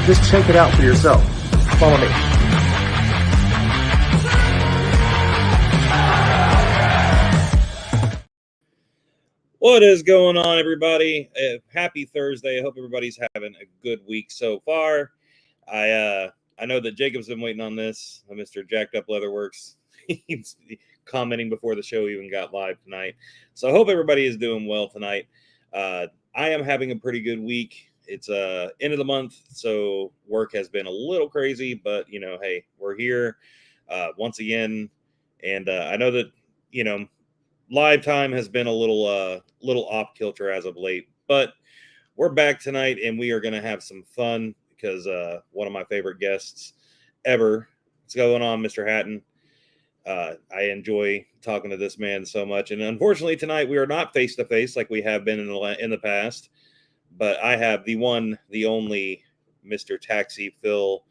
Just check it out for yourself. Follow me. What is going on, everybody? Happy Thursday. I hope everybody's having a good week so far. I know that Jacob's been waiting on this. Mr. Jacked Up Leatherworks. He's commenting before the show even got live tonight. So I hope everybody is doing well tonight. I am having a pretty good week. It's end of the month, so work has been a little crazy, but hey, we're here once again, and I know that live time has been a little off kilter as of late, but we're back tonight, and we are going to have some fun because one of my favorite guests ever. What's going on, Mr. Hatton? I enjoy talking to this man so much, and unfortunately tonight we are not face to face like we have been in the past. But I have the one, the only Mr. Taxi Phil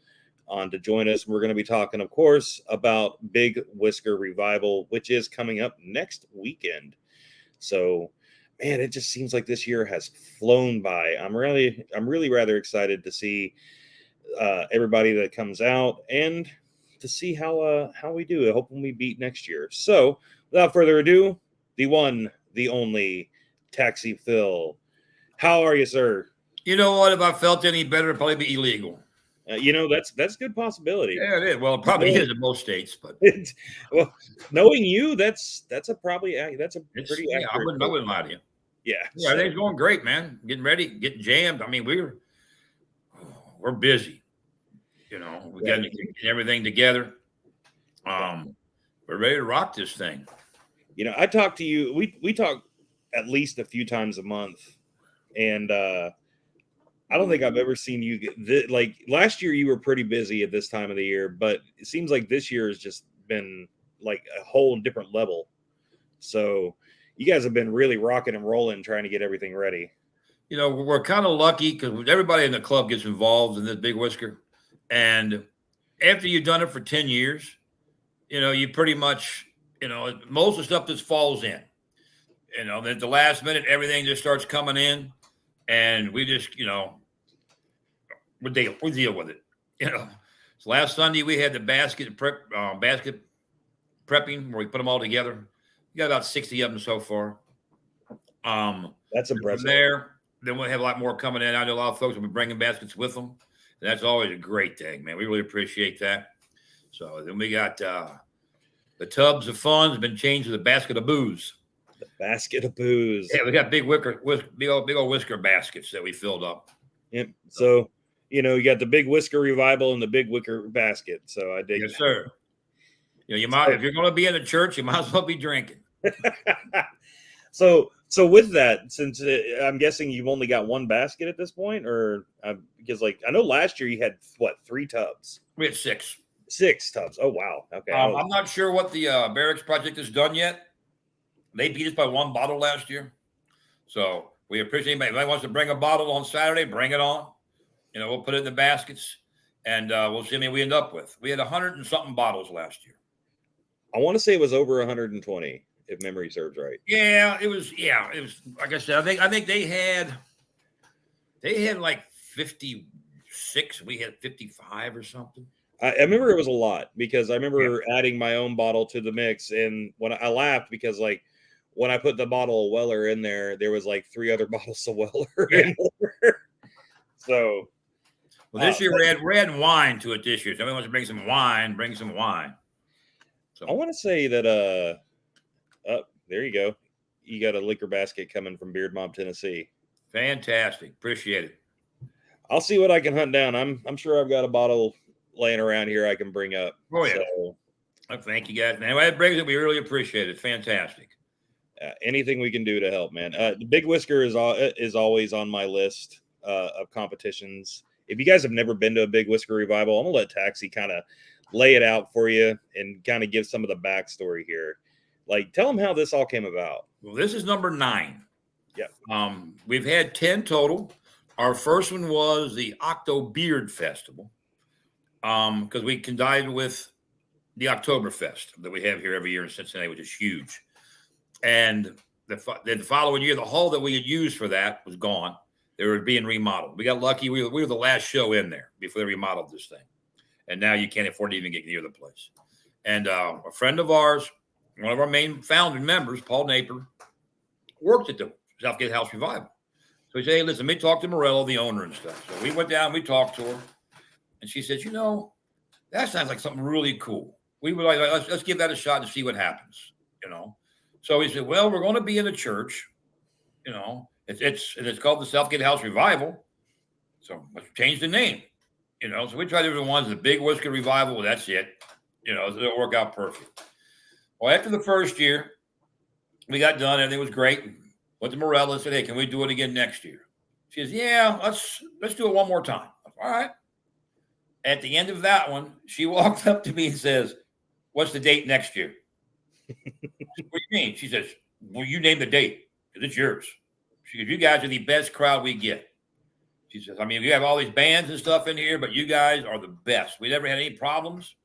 on to join us. We're going to be talking, of course, about Big Whisker Revival, which is coming up next weekend. So, man, it just seems like this year has flown by. I'm really rather excited to see everybody that comes out and to see how we do. I hope we beat next year. So, without further ado, the one, the only Taxi Phil. How are you, sir? You know what? If I felt any better, it'd probably be illegal. That's a good possibility. Yeah, it is. Well, it probably is in most states, but well, knowing you, that's a pretty accurate. I wouldn't lie to you. Yeah, yeah, everything's going great, man. Getting ready, getting jammed. I mean, we're busy. We're getting everything together. We're ready to rock this thing. I talk to you. We talk at least a few times a month. And I don't think I've ever seen you get like last year. You were pretty busy at this time of the year, but it seems like this year has just been like a whole different level. So you guys have been really rocking and rolling, trying to get everything ready. We're kind of lucky because everybody in the club gets involved in this Big Whisker. And after you've done it for 10 years, you pretty much, most of the stuff just falls in. At the last minute, everything just starts coming in. And we just, we deal with it. So last Sunday we had the basket prepping where we put them all together. We got about 60 of them so far. That's impressive. From there, then we'll have a lot more coming in. I know a lot of folks will be bringing baskets with them. And that's always a great thing, man. We really appreciate that. So then we got the tubs of fun has been changed to the basket of booze. The basket of booze. Yeah, we got big old whisker baskets that we filled up. Yep. So, you got the Big Whisker Revival and the Big Whisker basket. So I dig. Yes, sir. You might, if you're going to be in a church, you might as well be drinking. So with that, since I'm guessing you've only got one basket at this point, or because I know last year you had 3 tubs. We had 6. 6 tubs. Oh wow. Okay. I'm not sure what the Barracks project has done yet. They beat us by 1 bottle last year. So we appreciate anybody. If anybody wants to bring a bottle on Saturday, bring it on. We'll put it in the baskets and we'll see what we end up with. We had 100 and something bottles last year. I want to say it was over 120, if memory serves right. Yeah, it was like I said, I think they had like 56. We had 55 or something. I remember it was a lot because I remember adding my own bottle to the mix, and when I laughed because when I put the bottle of Weller in there was 3 other bottles of Weller in there. So, this year we're adding wine to it this year. Somebody wants to bring some wine, bring some wine. So I want to say that there you go. You got a liquor basket coming from Beard Mob, Tennessee. Fantastic. Appreciate it. I'll see what I can hunt down. I'm sure I've got a bottle laying around here I can bring up. Oh yeah. So, thank you guys. Man, anybody that brings it, we really appreciate it. Fantastic. Anything we can do to help, man. The Big Whisker is always on my list of competitions. If you guys have never been to a Big Whisker Revival, I'm gonna let Taxi kind of lay it out for you and kind of give some of the backstory here. Tell them how this all came about. Well, this is number 9. Yeah. We've had 10 total. Our first one was the Octo Beard Festival. Because we combined with the Oktoberfest that we have here every year in Cincinnati, which is huge. And the following year, the hall that we had used for that was gone. They were being remodeled. We got lucky. We were the last show in there before they remodeled this thing. And now you can't afford to even get near the place. And a friend of ours, one of our main founding members, Paul Napier, worked at the Southgate House Revival. So he said, hey, listen, let me talk to Morello, the owner and stuff. So we went down, we talked to her. And she said, that sounds like something really cool. We were like, let's give that a shot and see what happens, So he said, well, we're going to be in a church, it's called the Southgate House Revival. So let's change the name, So we tried different ones, the Big Whisker Revival. Well, that's it. It'll work out perfect. Well, after the first year, we got done. Everything was great. Went to Morella and said, hey, can we do it again next year? She says, yeah, let's do it one more time. All right. At the end of that one, she walked up to me and says, what's the date next year? What do you mean? She says, well, you name the date because it's yours. She goes, you guys are the best crowd we get. She says, I mean, we have all these bands and stuff in here, but you guys are the best. We never had any problems.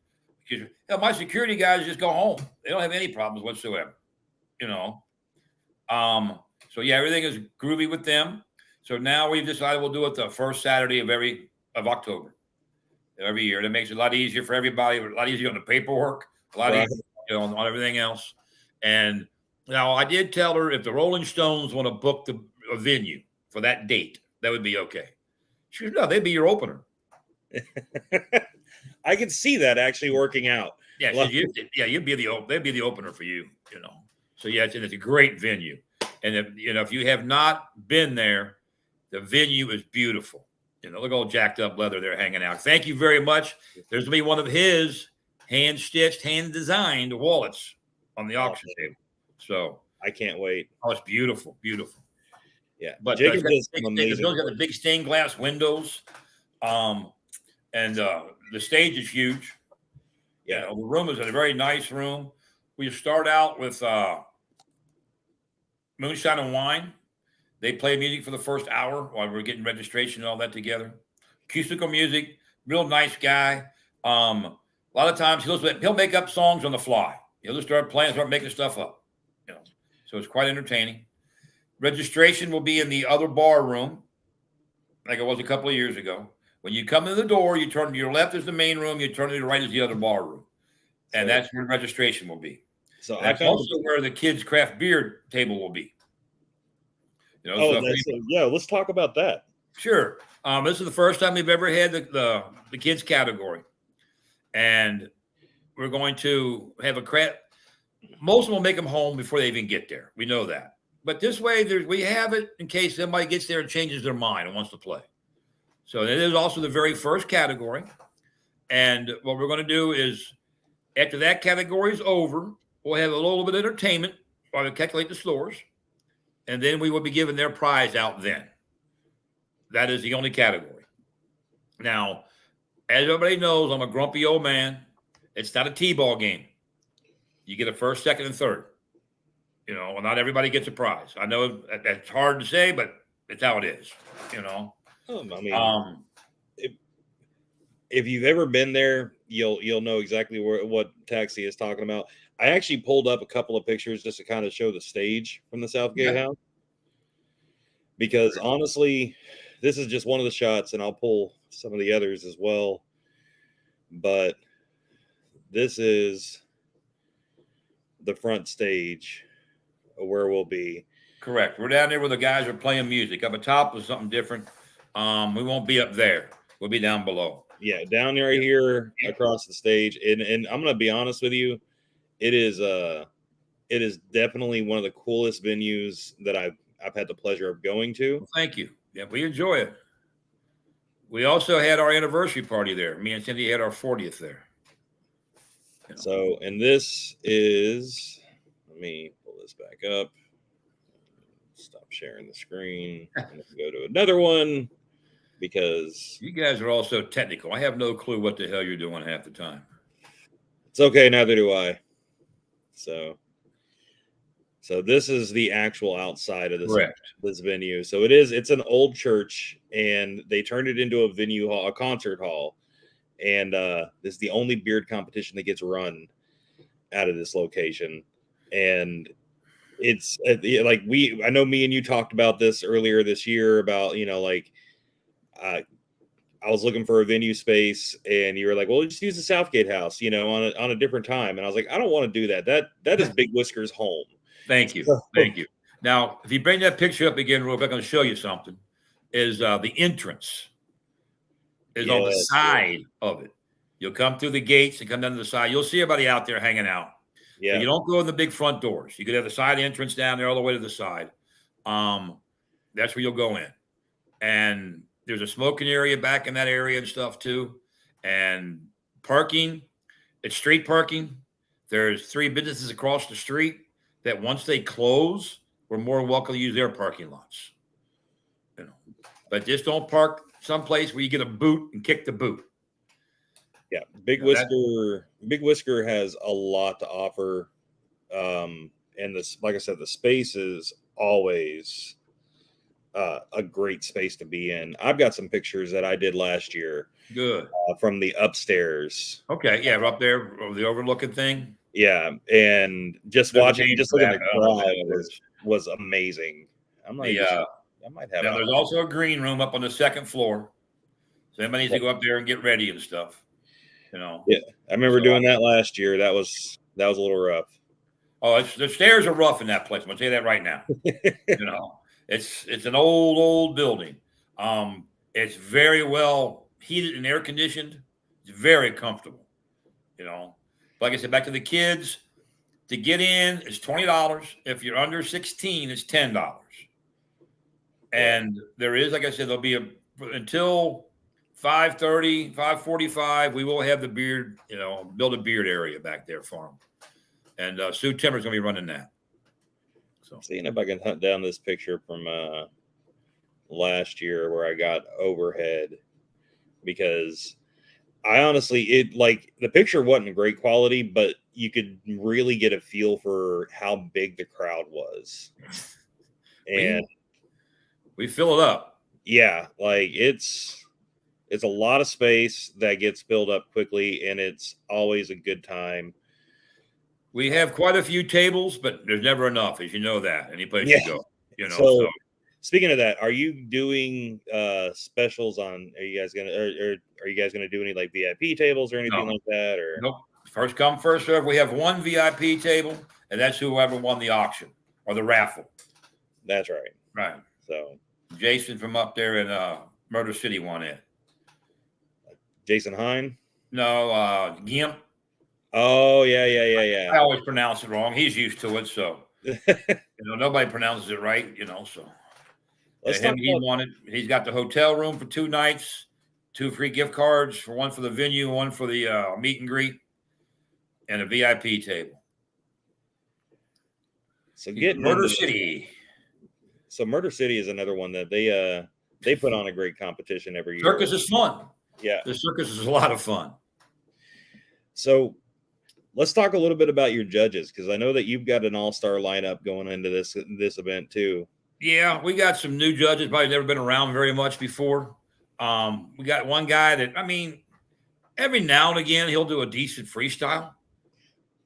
She says, hell, my security guys just go home. They don't have any problems whatsoever, So, yeah, everything is groovy with them. So now we've decided we'll do it the first Saturday of October every year. That makes it a lot easier for everybody, a lot easier on the paperwork, a lot easier on everything else. And now I did tell her if the Rolling Stones want to book a venue for that date, that would be okay. She said, no, they'd be your opener. I could see that actually working out. Yeah, they'd be the opener for you, So yeah, it's a great venue. And if you have not been there, the venue is beautiful. Look at all jacked up leather there hanging out. Thank you very much. There's going to be one of his hand-stitched, hand-designed wallets on the auction table. So I can't wait. Oh, it's beautiful, beautiful. Yeah, but Jacob it's got the big stained glass windows, and the stage is huge. Yeah, the room is a very nice room. We start out with moonshine and wine. They play music for the first hour while we're getting registration and all that together. Acoustical music, real nice guy. A lot of times he'll make up songs on the fly. He'll just start making stuff up. So it's quite entertaining. Registration will be in the other bar room, like it was a couple of years ago. When you come in the door, you turn to your left is the main room. You turn to your right is the other bar room, and that's where registration will be. So that's also where the kids' craft beer table will be. Let's talk about that. Sure. This is the first time we've ever had the kids category, and we're going to have a craft. Most of them will make them home before they even get there. We know that, but this way we have it in case somebody gets there and changes their mind and wants to play. So it is also the very first category, and what we're going to do is after that category is over, we'll have a little bit of entertainment while we calculate the scores. And then we will be giving their prize out then. That is the only category. Now, as everybody knows, I'm a grumpy old man. It's not a T-ball game. You get a first, second, and third. Not everybody gets a prize. I know that's hard to say, but it's how it is, If you've ever been there, you'll know exactly what Taxi is talking about. I actually pulled up a couple of pictures just to kind of show the stage from the Southgate House. Because honestly, this is just one of the shots, and I'll pull some of the others as well. But this is the front stage of where we'll be. Correct. We're down there where the guys are playing music. Up atop is something different. We won't be up there. We'll be down below. Yeah, down right here across the stage. And I'm going to be honest with you. It is definitely one of the coolest venues that I've had the pleasure of going to. Well, thank you. Yeah, we enjoy it. We also had our anniversary party there. Me and Cindy had our 40th there. So, and this is, let me pull this back up. Stop sharing the screen. I'm going to go to another one because you guys are all so technical. I have no clue what the hell you're doing half the time. It's okay. Neither do I. So this is the actual outside of this venue. So it's an old church, and they turned it into a venue hall, a concert hall. And this is the only beard competition that gets run out of this location. And it's like I know me and you talked about this earlier this year about, like, I was looking for a venue space and you were like, well, just use the Southgate house, on a different time. And I was like, I don't want to do that. That is Big Whisker's home. Thank you. Thank you. Now, if you bring that picture up again, real quick, I'm going to show you something. Is the entrance is on the side of it. You'll come through the gates and come down to the side. You'll see everybody out there hanging out. Yeah. So you don't go in the big front doors. You could have the side entrance down there all the way to the side. That's where you'll go in. And there's a smoking area back in that area and stuff too. And parking, it's street parking. There's 3 businesses across the street that once they close, we're more than welcome to use their parking lots. But just don't park someplace where you get a boot and kick the boot. Yeah, Big Whisker has a lot to offer. And this, like I said, the space is always a great space to be in. I've got some pictures that I did last year. Good. From the upstairs. Okay, yeah, up there, the overlooking thing. Yeah, and just looking at the crowd was amazing. I'm like, I might have. Now, there's also a green room up on the 2nd floor, so anybody needs to go up there and get ready and stuff. Yeah, I remember doing that last year. That was a little rough. Oh, the stairs are rough in that place. I'm gonna tell you that right now. It's an old building. It's very well heated and air conditioned. It's very comfortable. Like I said, back to the kids. To get in is $20. If you're under 16, it's $10. And there is, like I said, there'll be until 5:30, 5:45. We will have the beard, build a beard area back there for them. And Sue Timmer's gonna be running that. So seeing if I can hunt down this picture from last year where I got overhead, because I honestly, the picture wasn't great quality, but you could really get a feel for how big the crowd was. And we fill it up. Yeah, it's a lot of space that gets filled up quickly, and it's always a good time. We have quite a few tables, but there's never enough, as you know that. Any place you go, So, speaking of that, are you doing specials on? Are you guys gonna do any like VIP tables or anything like that? Or nope. First come, first serve. We have one VIP table, and that's whoever won the auction or the raffle. That's right. Right. So Jason from up there in Murder City won it. Jason Hine? No, Gimp. Oh yeah. I always pronounce it wrong. He's used to it, so nobody pronounces it right. So he won it. He's got the hotel room for 2 nights, 2 free gift cards, one for the venue, one for the meet and greet, and a VIP table. So Murder City. So Murder City is another one that they put on a great competition every year. Circus is fun. Yeah, the circus is a lot of fun. So let's talk a little bit about your judges, because I know that you've got an all-star lineup going into this event too. Yeah, we got some new judges, probably never been around very much before. We got one guy that, every now and again he'll do a decent freestyle,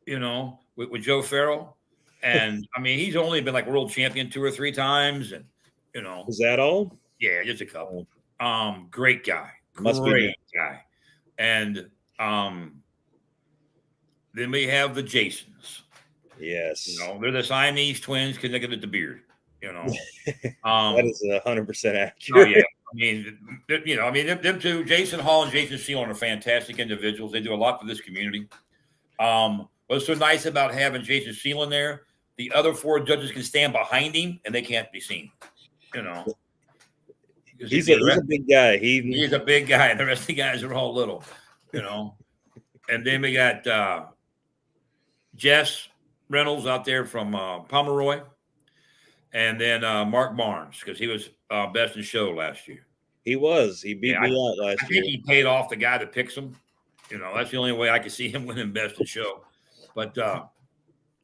with Joe Farrell. And he's only been like world champion 2 or 3 times, and Is that all? Yeah, just a couple. Great guy. Must great guy. And then we have the Jasons. Yes. They're the Siamese twins connected at the beard. That is 100% accurate. Oh yeah. Them two, Jason Hall and Jason Seelan, are fantastic individuals. They do a lot for this community. What's so nice about having Jason Seelan there, the other 4 judges can stand behind him and they can't be seen. He's a big guy. He's a big guy, and the rest of the guys are all little, And then we got Jess Reynolds out there from Pomeroy, and then Mark Barnes, because he was best in show last year. He was. He beat me out last year. I think he paid off the guy that picks him. That's the only way I could see him winning best in show. But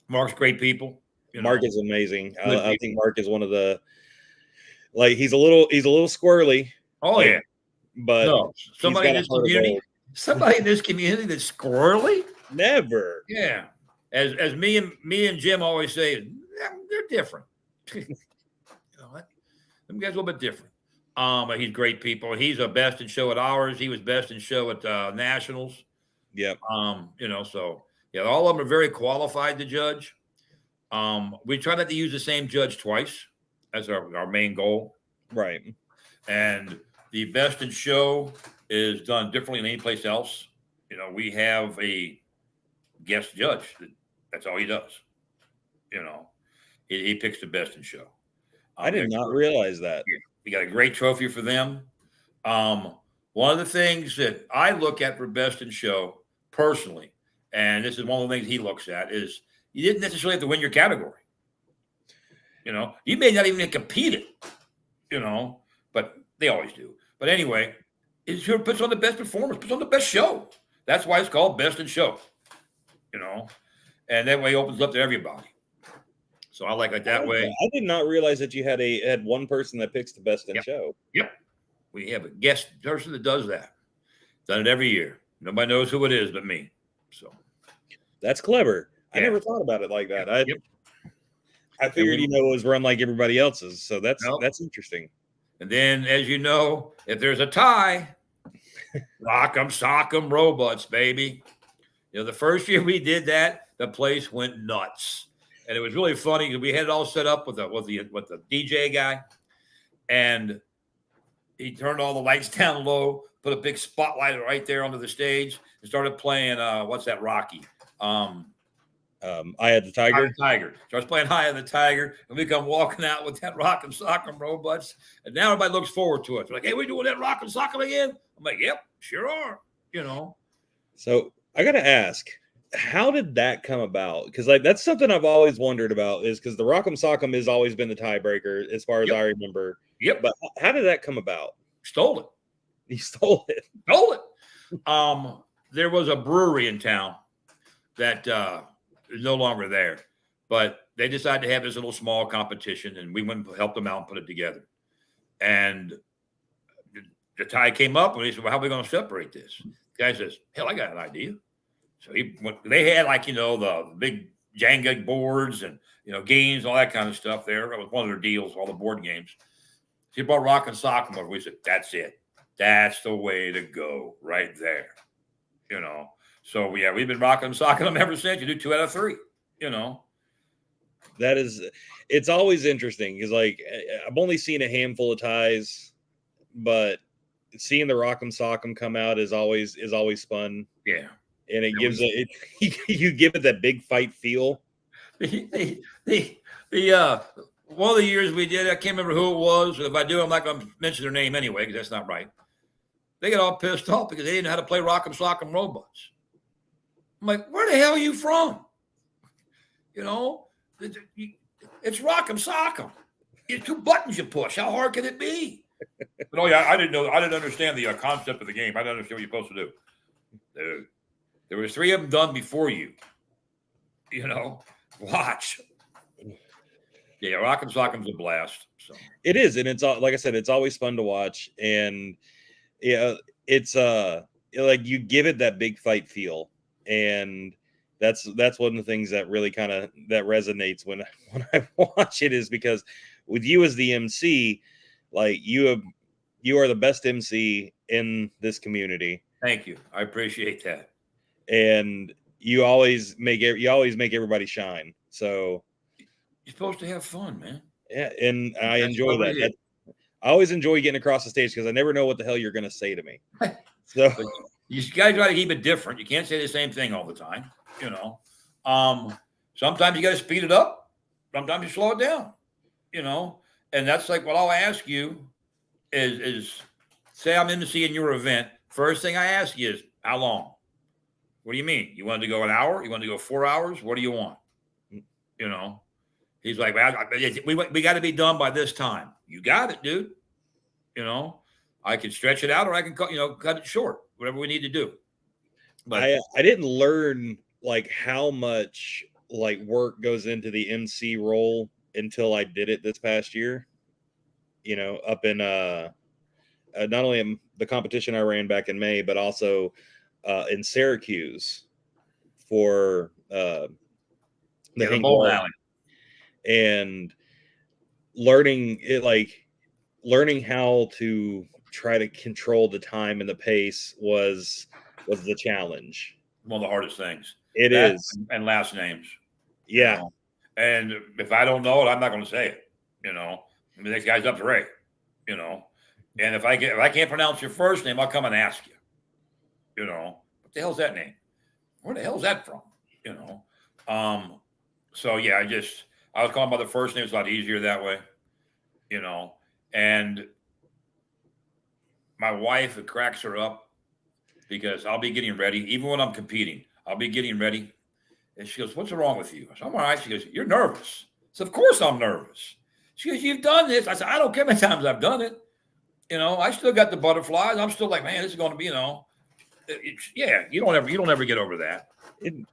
Mark's great people. Mark is amazing. I think Mark is one of the. He's a little squirrely. Oh yeah, but no, somebody in this community that's squirrely. Never. Yeah, as me and Jim always say, they're different. You know what? Them guys a little bit different. But he's great people. He's a best in show at ours. He was best in show at Nationals. Yep. You know, so yeah, all of them are very qualified to judge. We try not to use the same judge twice. That's our main goal. Right. And the best in show is done differently than any place else. You know, we have a guest judge. That's all he does. You know, he picks the best in show. I did not realize that. Yeah, we got a great trophy for them. One of the things that I look at for best in show personally, and this is one of the things he looks at, is you didn't necessarily have to win your category. You know, you may not even compete it, you know, but they always do. But anyway, it's who puts on the best performance, puts on the best show. That's why it's called best in show, you know, and that way it opens up to everybody. So I like it that way. I did not realize that you had one person that picks the best in show. Yep. We have a guest person that does that. Done it every year. Nobody knows who it is but me. So that's clever. Yeah. I never thought about it like that. I figured, you know, it was run like everybody else's. So that's interesting. And then, as you know, if there's a tie, rock 'em, sock 'em, robots, baby. You know, the first year we did that, the place went nuts. And it was really funny because we had it all set up with the DJ guy, and he turned all the lights down low, put a big spotlight right there onto the stage, and started playing what's that, Rocky? Eye of the Tiger. Eye of the Tiger. Starts playing Eye of the Tiger, and we come walking out with that rock and sock 'em robots, and now everybody looks forward to it. They're like, hey, we doing that rock and sock 'em again? I'm like, yep, sure are. You know. So I got to ask, how did that come about? Because like that's something I've always wondered about. Is because the Rock'em Sock'em has always been the tiebreaker as far as I remember. Yep. But how did that come about? Stole it. He stole it. Stole it. There was a brewery in town that is no longer there, but they decided to have this little small competition, and we went and helped them out and put it together. And the tie came up, and he said, well, how are we going to separate this? The guy says, hell, I got an idea. So they had, like, you know, the big Jenga boards and, you know, games, all that kind of stuff there. That was one of their deals, all the board games. So he brought Rock and Sock 'em over. We said, that's it. That's the way to go right there. You know, so yeah, we've been rocking and socking them ever since. You do 2 out of 3, you know. It's always interesting because, like, I've only seen a handful of ties, but seeing the Rock'em Sock'em come out is always fun. Yeah. And it gives you give it that big fight feel. The one of the years we did, I can't remember who it was. If I do, I'm not going to mention their name anyway because that's not right. They got all pissed off because they didn't know how to play Rock'em Sock'em robots. I'm like, where the hell are you from? You know, it's Rock'em Sock'em. It's 2 buttons you push. How hard can it be? But oh yeah, I didn't understand the concept of the game. I didn't understand what you're supposed to do. Dude, there was 3 of them done before you. You know, watch. Yeah, Rock'em Sock'em's a blast. So it is, and it's like I said, it's always fun to watch, and yeah, it's like you give it that big fight feel, and that's one of the things that really kind of that resonates when I watch it, is because with you as the MC, like you are the best MC in this community. Thank you, I appreciate that. And you always make everybody shine. So you're supposed to have fun, man. Yeah, and I enjoy that. I always enjoy getting across the stage because I never know what the hell you're going to say to me. So you got to try to keep it different. You can't say the same thing all the time. You know, sometimes you got to speed it up. Sometimes you slow it down. You know, and that's like what I'll ask you is say I'm emceeing your event. First thing I ask you is how long? What do you mean? You want to go an hour? You want to go 4 hours? What do you want? You know. He's like, well, we got to be done by this time. You got it, dude. You know, I can stretch it out or I can cut it short, whatever we need to do. But I didn't learn like how much like work goes into the MC role until I did it this past year. You know, up in not only in the competition I ran back in May, but also in Syracuse for the bowling alley. and learning how to try to control the time and the pace was the challenge. One of the hardest things. It That is. and last names. Yeah. You know? And if I don't know it, I'm not going to say it. You know, I mean, this guy's up to Ray. You know, and if I can't pronounce your first name, I'll come and ask you. You know, what the hell's that name? Where the hell's that from? You know, so yeah, I was calling by the first name. It's a lot easier that way. You know, and my wife, it cracks her up because I'll be getting ready, even when I'm competing. I'll be getting ready, and she goes, "What's wrong with you?" I said, "I'm all right." She goes, "You're nervous." I said, "Of course I'm nervous." She goes, "You've done this." I said, "I don't care how many times I've done it. You know, I still got the butterflies. I'm still like, man, this is going to be, you know, yeah. You don't ever get over that.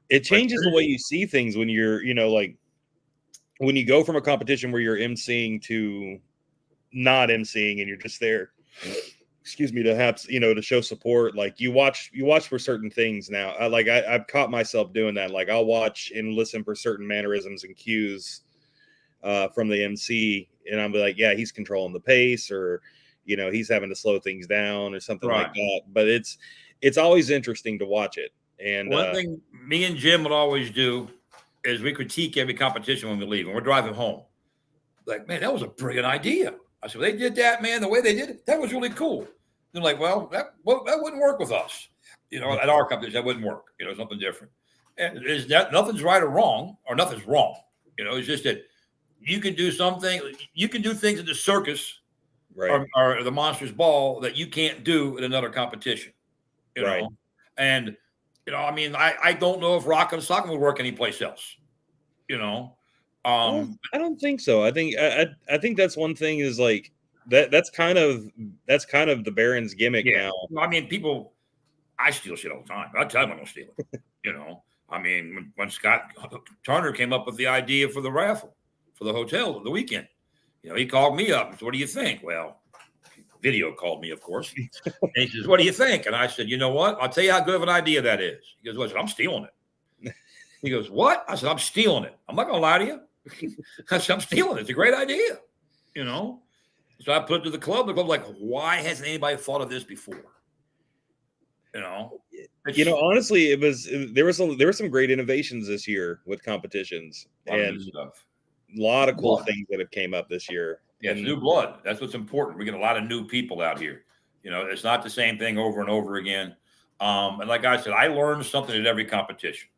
It changes the way you see things when you're, you know, like when you go from a competition where you're emceeing to not emceeing and you're just there. Excuse me, to have, you know, to show support. Like you watch for certain things now. I've caught myself doing that. Like I'll watch and listen for certain mannerisms and cues from the MC, and I'm like, yeah, he's controlling the pace, or you know, he's having to slow things down or something like that. But it's always interesting to watch it. And one thing me and Jim would always do is we critique every competition when we leave, and we're driving home. Like, man, that was a brilliant idea. I said, well, they did that, man. The way they did it, that was really cool. They're like, well, that wouldn't work with us. You know, at our company, that wouldn't work. You know, something different. And is that nothing's right or wrong, or nothing's wrong. You know, it's just that you can do something. You can do things in the circus, right, or the Monsters Ball that you can't do in another competition. You know, and you know, I mean, I don't know if rock and sock would work anyplace else. You know, I don't think so. I think that's one thing is like that's kind of the Baron's gimmick now. I mean, people, I steal shit all the time. I tell them I don't steal it. You know, I mean, when Scott Turner came up with the idea for the raffle for the hotel the weekend, you know, he called me up and said, "What do you think?" Well, video called me, of course. And he says, "What do you think?" And I said, "You know what? I'll tell you how good of an idea that is." He goes, "Listen, I'm stealing it." He goes, "What?" I said, "I'm stealing it. I'm not going to lie to you." I said, "I'm stealing it. It's a great idea." You know? So I put it to the club. The club like, why hasn't anybody thought of this before? You know? Honestly, there were some great innovations this year with competitions, and a lot of cool things that have came up this year. Yeah, it's new blood. That's what's important. We get a lot of new people out here. You know, it's not the same thing over and over again. And like I said, I learned something at every competition.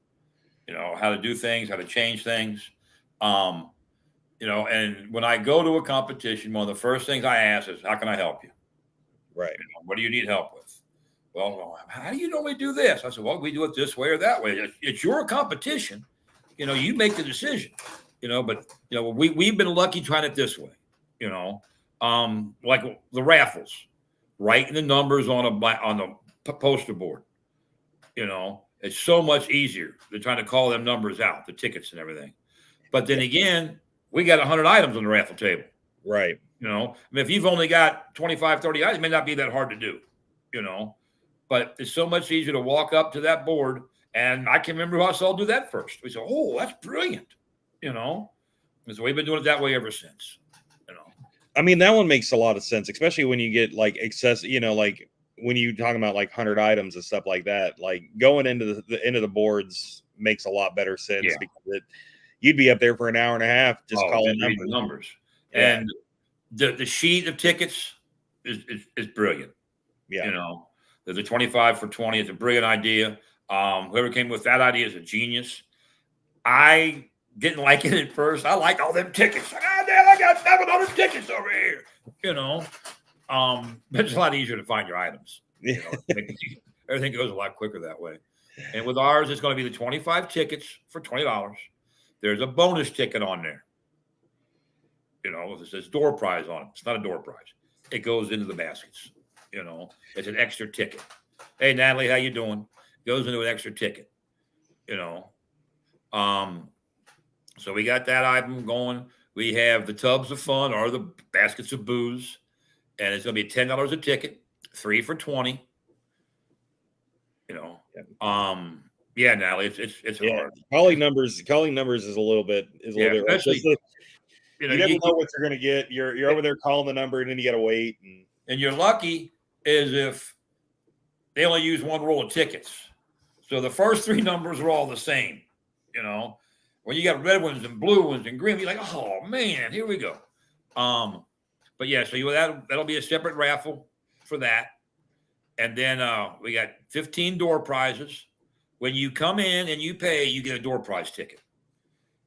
You know, how to do things, how to change things. You know, and when I go to a competition, one of the first things I ask is, how can I help you? Right. You know, what do you need help with? Well, how do you normally do this? I said, well, we do it this way or that way. It's your competition. You know, you make the decision, you know, but, you know, we've been lucky trying it this way, you know, like the raffles, writing the numbers on the poster board, you know, it's so much easier than trying to call them numbers out, the tickets and everything. But then again, we got 100 items on the raffle table. Right. You know, I mean, if you've only got 25, 30 items, it may not be that hard to do, you know, but it's so much easier to walk up to that board. And I can remember who I saw do that first. We said, oh, that's brilliant, you know. And so we've been doing it that way ever since, you know. I mean, that one makes a lot of sense, especially when you get like excess, you know, like when you talking about like 100 items and stuff like that, like going into the end of the boards makes a lot better sense because you'd be up there for an hour and a half just calling numbers. Yeah. And the sheet of tickets is brilliant. Yeah. You know, there's a 25 for 20. It's a brilliant idea. Whoever came with that idea is a genius. I didn't like it at first. I like all them tickets. Like, oh, damn, I got 700 tickets over here. You know, but it's a lot easier to find your items. You know, everything goes a lot quicker that way. And with ours, it's going to be the 25 tickets for $20. There's a bonus ticket on there. You know, it says door prize on it. It's not a door prize. It goes into the baskets. You know, it's an extra ticket. Hey, Natalie, how you doing? Goes into an extra ticket. You know, so we got that item going. We have the tubs of fun or the baskets of booze, and it's going to be $10 a ticket, 3 for 20. You know, yeah, Natalie, it's hard. Calling numbers is a little bit especially you never know what you're going to get. You're over there calling the number, and then you got to wait. And you're lucky is if they only use one roll of tickets. So the first three numbers are all the same. You know, when you got red ones and blue ones and green, you're like, oh man, here we go. But yeah, so that'll be a separate raffle for that. And then we got 15 door prizes. When you come in and you pay, you get a door prize ticket.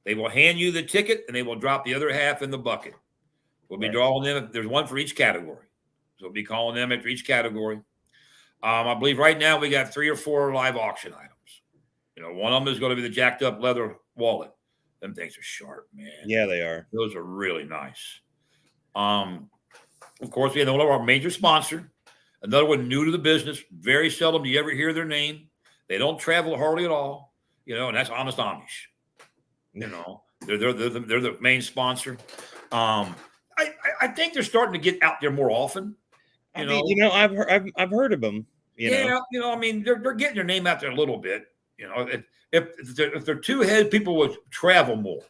They will hand you the ticket and they will drop the other half in the bucket. We'll be drawing them. There's one for each category. So we'll be calling them after each category. I believe right now we got 3 or 4 live auction items. You know, one of them is going to be the jacked up leather wallet. Them things are sharp, man. Yeah, they are. Those are really nice. Of course, we have one of our major sponsor, another one new to the business. Very seldom do you ever hear their name. They don't travel hardly at all, you know, and that's Honest Amish. You know, they're the main sponsor. I think they're starting to get out there more often. I've heard of them. You know, I mean, they're getting their name out there a little bit. You know, if they're two heads, people would travel more.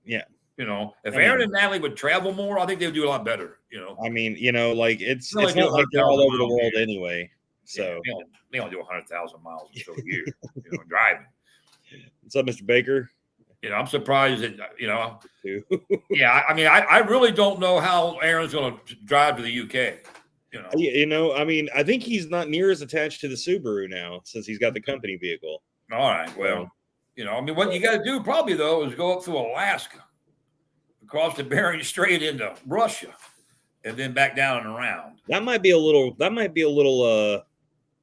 Yeah. You know, if Aaron and Natalie would travel more, I think they would do a lot better. You know, I mean, you know, like it's not like they're all over the world anyway. So they only do 100,000 miles a year, you know, driving. What's up, Mr. Baker? You know, I'm surprised that, you know, yeah, I mean, I really don't know how Aaron's going to drive to the UK. You know, I mean, I think he's not near as attached to the Subaru now since he's got the company vehicle. All right. Well, you know, I mean, what you got to do probably, though, is go up through Alaska, across the Bering Strait into Russia, and then back down and around. That might be a little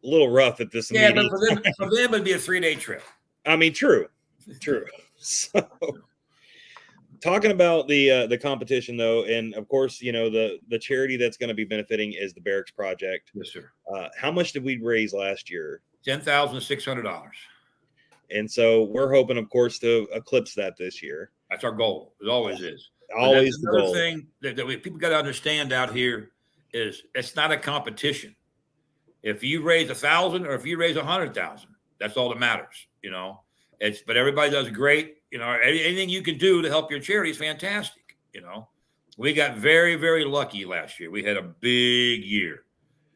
rough at this. Yeah, but for them, it'd be a 3-day trip. I mean, true. So, talking about the competition though, and of course, you know, the charity that's going to be benefiting is the Barracks Project. Yes, sir. How much did we raise last year? $10,600. And so we're hoping, of course, to eclipse that this year. That's our goal. It always is. Always the goal. Another thing that people got to understand out here is it's not a competition. If you raise 1,000 or if you raise 100,000, that's all that matters. You know, but everybody does great. You know, anything you can do to help your charity is fantastic. You know, we got very, very lucky last year. We had a big year.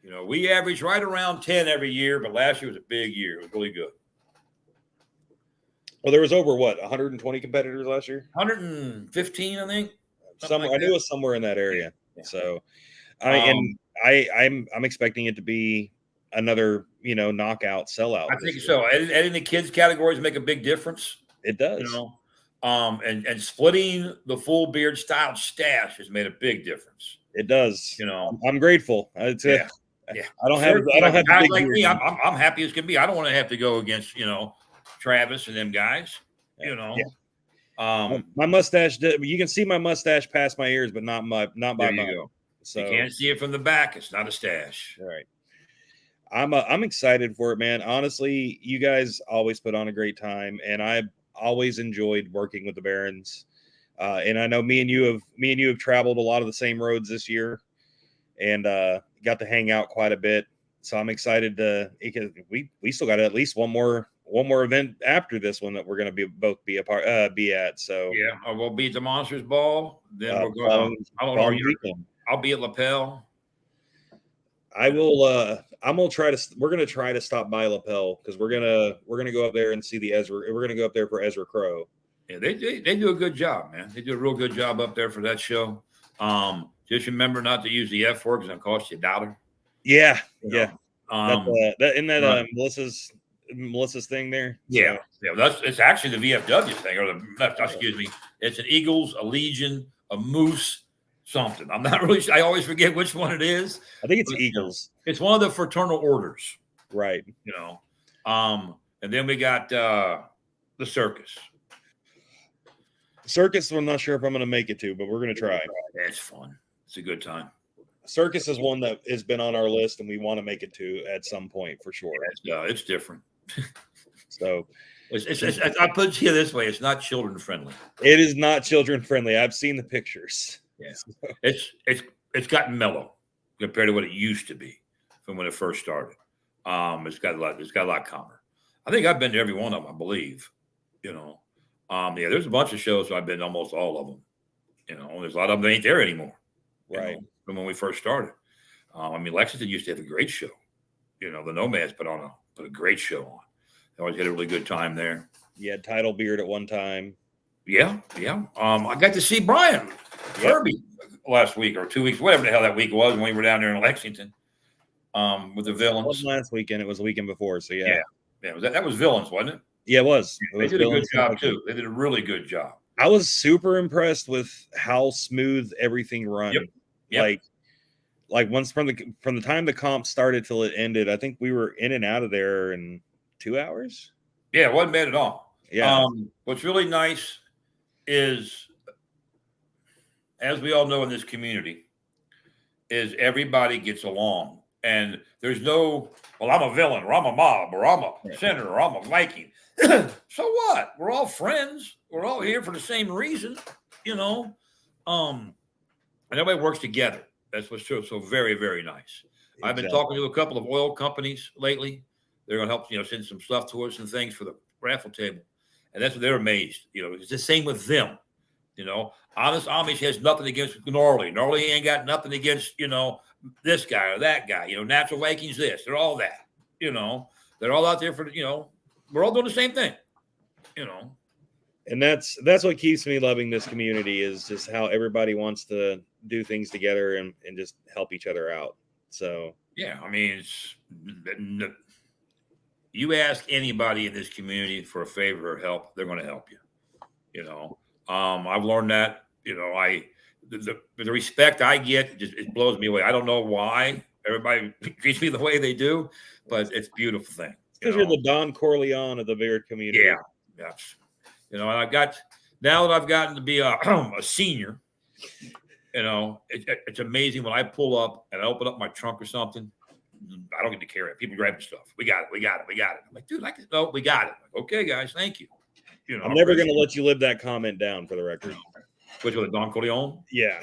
You know, we averaged right around 10 every year, but last year was a big year. It was really good. Well, there was over 120 competitors last year? 115, I think. I knew it was somewhere in that area. Yeah. So, I'm expecting it to be another, you know, knockout sellout. I think so. Adding the kids categories make a big difference. It does. You know, and splitting the full beard style stash has made a big difference. It does. You know, I'm grateful. Yeah. I don't have guys like me. I'm happy as can be. I don't want to have to go against, you know, Travis and them guys. You know, my mustache. You can see my mustache past my ears, but not by my. Go. So you can't see it from the back. It's not a stash. All right. I'm excited for it, man. Honestly, you guys always put on a great time, and I've always enjoyed working with the Barons. And I know me and you have traveled a lot of the same roads this year, and got to hang out quite a bit. So I'm excited we still got at least one more event after this one that we're going to be at. So yeah, we'll be at the Monsters Ball. Then we're going. I don't know. I'll be at Lapel. I will. We're gonna try to stop by Lapel because we're gonna go up there and see the Ezra. We're gonna go up there for Ezra Crow. Yeah, they do a good job, man. They do a real good job up there for that show. Just remember not to use the F word because it'll cost you $1. Yeah, yeah. Melissa's thing there. Yeah, it's actually the VFW thing, or excuse me. It's an Eagles, a Legion, a Moose. Something. I'm not really sure. I always forget which one it is. I think it's Eagles. It's one of the fraternal orders. Right. You know. And then we got the circus. Circus, I'm not sure if I'm going to make it to, but we're going to try. It's fun. It's a good time. Circus is one that has been on our list, and we want to make it to at some point for sure. It's different. So I put it to you this way: it's not children friendly. It is not children friendly. I've seen the pictures. Yeah, it's gotten mellow compared to what it used to be from when it first started. It's got a lot calmer. I think I've been to every one of them. I believe, you know. Yeah, there's a bunch of shows. So I've been to almost all of them. You know, there's a lot of them that ain't there anymore. Right. From when we first started. I mean, Lexington used to have a great show. You know, the Nomads put a great show on. They always had a really good time there. You had Title Beard at one time. Yeah. I got to see Brian Kirby last week or 2 weeks, whatever the hell that week was when we were down there in Lexington with the Villains. It wasn't last weekend. It was the weekend before. So, yeah. That was Villains, wasn't it? Yeah, it was. They did a good job, too. They did a really good job. I was super impressed with how smooth everything run. Yep. Like once from the time the comp started till it ended, I think we were in and out of there in 2 hours. Yeah, it wasn't bad at all. Yeah. What's really nice is, as we all know in this community, is everybody gets along. And there's no, well, I'm a villain, or I'm a mob, or I'm a senator, or I'm a Viking. So what? We're all friends. We're all here for the same reason, you know. And everybody works together. That's what's true. So very, very nice. Exactly. I've been talking to a couple of oil companies lately. They're going to help, send some stuff to us and things for the raffle table. And that's what they're amazed. It's the same with them. Honest Amish has nothing against Gnarly. Gnarly ain't got nothing against, this guy or that guy. Natural Vikings this. They're all that. They're all out there for, we're all doing the same thing. And that's what keeps me loving this community is just how everybody wants to do things together and just help each other out. So yeah, I mean, you ask anybody in this community for a favor or help, they're going to help you. I've learned that. The respect I get it blows me away. I don't know why everybody treats me the way they do, but it's a beautiful thing. Because you're the Don Corleone of the Beard community. Yeah, yes. And now that I've gotten to be a senior, it's amazing when I pull up and I open up my trunk or something. I don't get to carry it. People grab the stuff. We got it. I'm like, dude, no, we got it. Like, okay, guys, thank you. I'm never going to let you live that comment down, for the record. Which was Don Corleone? Yeah.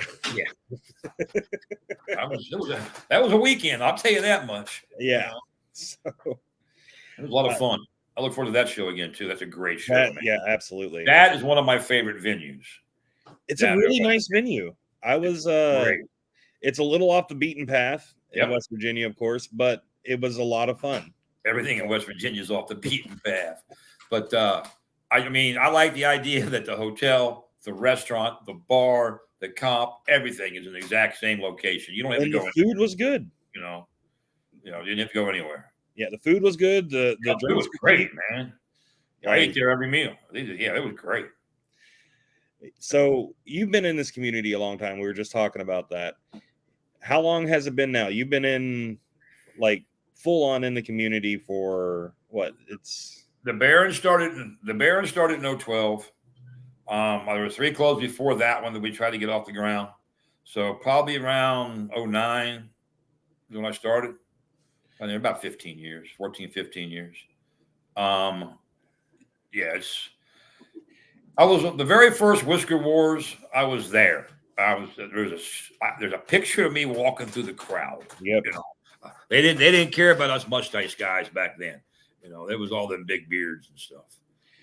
That was a weekend. I'll tell you that much. Yeah. So it was a lot of fun. I look forward to that show again too. That's a great show. Yeah, absolutely. That is one of my favorite venues. It's a really nice venue. I was it's a little off the beaten path in West Virginia, of course, but it was a lot of fun. Everything in West Virginia is off the beaten path. But I like the idea that the hotel, the restaurant, the bar, the comp, everything is in the exact same location. You don't have to go. The food was good. You didn't have to go anywhere. Yeah, the food was good. The food was great, man. I ate there every meal. Yeah, it was great. So you've been in this community a long time. We were just talking about that. How long has it been now? You've been in full on in the community for what? The Baron started in 2012. There were 3 clubs before that one that we tried to get off the ground. So probably around 2009 is when I started. I mean, about 15 years, 14, 15 years. I was the very first Whisker Wars. I was there. There's a picture of me walking through the crowd. Yep. They didn't care about us mustache guys back then. There was all them big beards and stuff.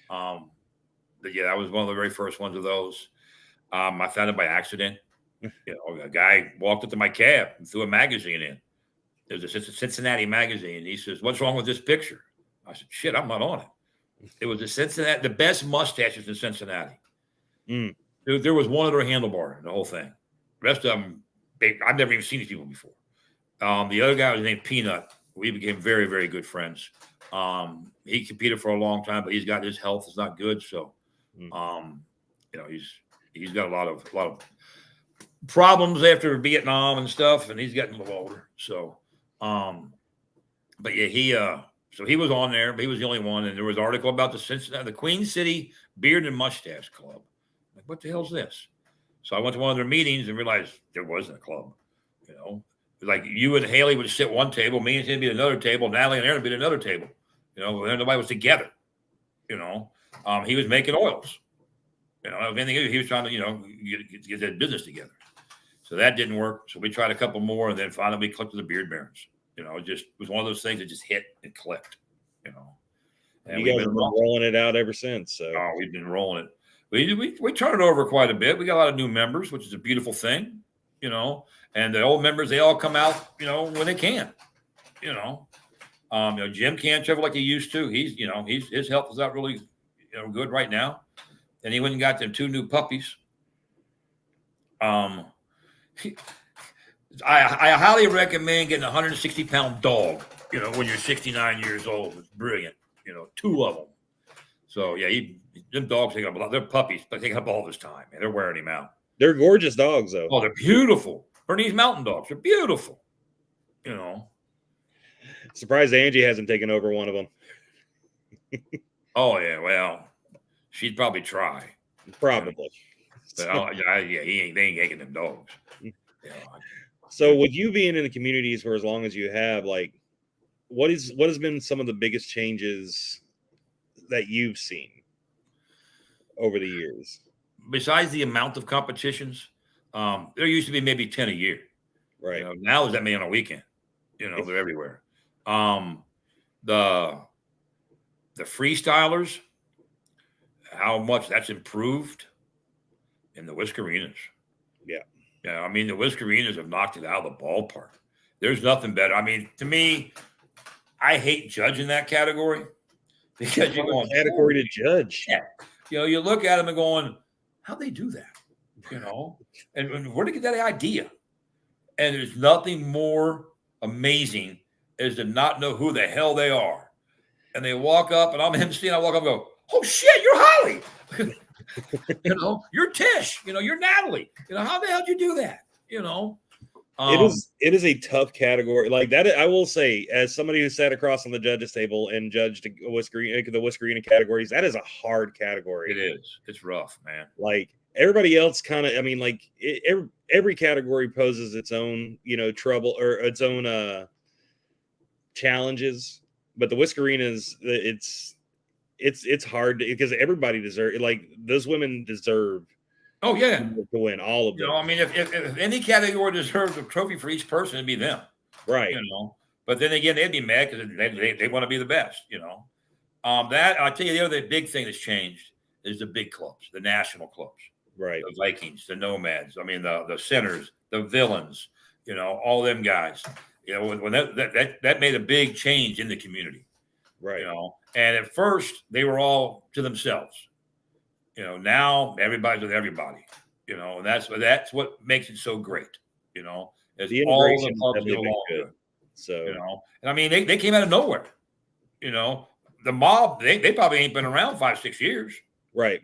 But yeah, I was one of the very first ones of those. I found it by accident. A guy walked up to my cab and threw a magazine in. It was a Cincinnati magazine. He says, "What's wrong with this picture?" I said, "Shit, I'm not on it." It was the best mustaches in Cincinnati. There was one other handlebar in the whole thing. The rest of them, I've never even seen these people before. The other guy was named Peanut. We became very, very good friends. He competed for a long time, but his health is not good. So, he's got a lot of problems after Vietnam and stuff, and he's getting a little older. So, but yeah, so he was on there, but he was the only one. And there was an article about the Queen City Beard and Mustache Club. Like, what the hell's this? So I went to one of their meetings and realized there wasn't a club. Like you and Haley would sit one table, me and him be at another table, Natalie and Aaron would be at another table. Nobody was together. He was making oils. He was trying to, get that business together. So that didn't work. So we tried a couple more, and then finally we clicked with the Beard Barons. It was one of those things that just hit and clicked. And you guys have been rolling it out ever since. So we've been rolling it. We turn it over quite a bit. We got a lot of new members, which is a beautiful thing, and the old members, they all come out, when they can, Jim can't travel like he used to. His health is not really, good right now. And he went and got them 2 new puppies. I highly recommend getting a 160-pound dog, when you're 69 years old. It's brilliant, 2 of them. So, yeah, them dogs take up a lot. They're puppies, but they take up all this time. Man. They're wearing him out. They're gorgeous dogs, though. Oh, they're beautiful. Bernese mountain dogs. They're beautiful, Surprised Angie hasn't taken over one of them. Oh, yeah, well, she'd probably try. Probably. But they ain't taking them dogs. So with you being in the communities for as long as you have, like, what has been some of the biggest changes that you've seen over the years? Besides the amount of competitions, there used to be maybe 10 a year. Right. Now there's that many on a weekend. They're everywhere. The freestylers, how much that's improved in the Whiskerinas. Yeah. Yeah. I mean, the Whiskerinas have knocked it out of the ballpark. There's nothing better. I mean, to me, I hate judging that category because you're going category to judge. Yeah. You look at them and going, how'd they do that? And where did they get that idea? And there's nothing more amazing is to not know who the hell they are. And they walk up and I'm MC and I walk up and go, oh shit, you're Holly. You're Tish, you're Natalie. How the hell did you do that? It is a tough category. Like that, I will say, as somebody who sat across on the judges table and judged the Whiskerina categories, that is a hard category. It is. It's rough, man. Like everybody else kind of, I mean, like every category poses its own, trouble or its own challenges. But the Whiskerinas, it's hard because everybody deserves, like those women deserve. Oh yeah, to win all of them. I mean, if any category deserves a trophy for each person, it'd be them, right? But then again, they'd be mad because they want to be the best. That I'll tell you, the other big thing that's changed is the big clubs, the national clubs, right? The Vikings, the Nomads. I mean, the Sinners, the Villains. All them guys. When that made a big change in the community, right? And at first they were all to themselves. Now everybody's with everybody. And that's what makes it so great. As the integration all the clubs good. So and I mean they came out of nowhere. The mob they probably ain't been around 5-6 years. Right.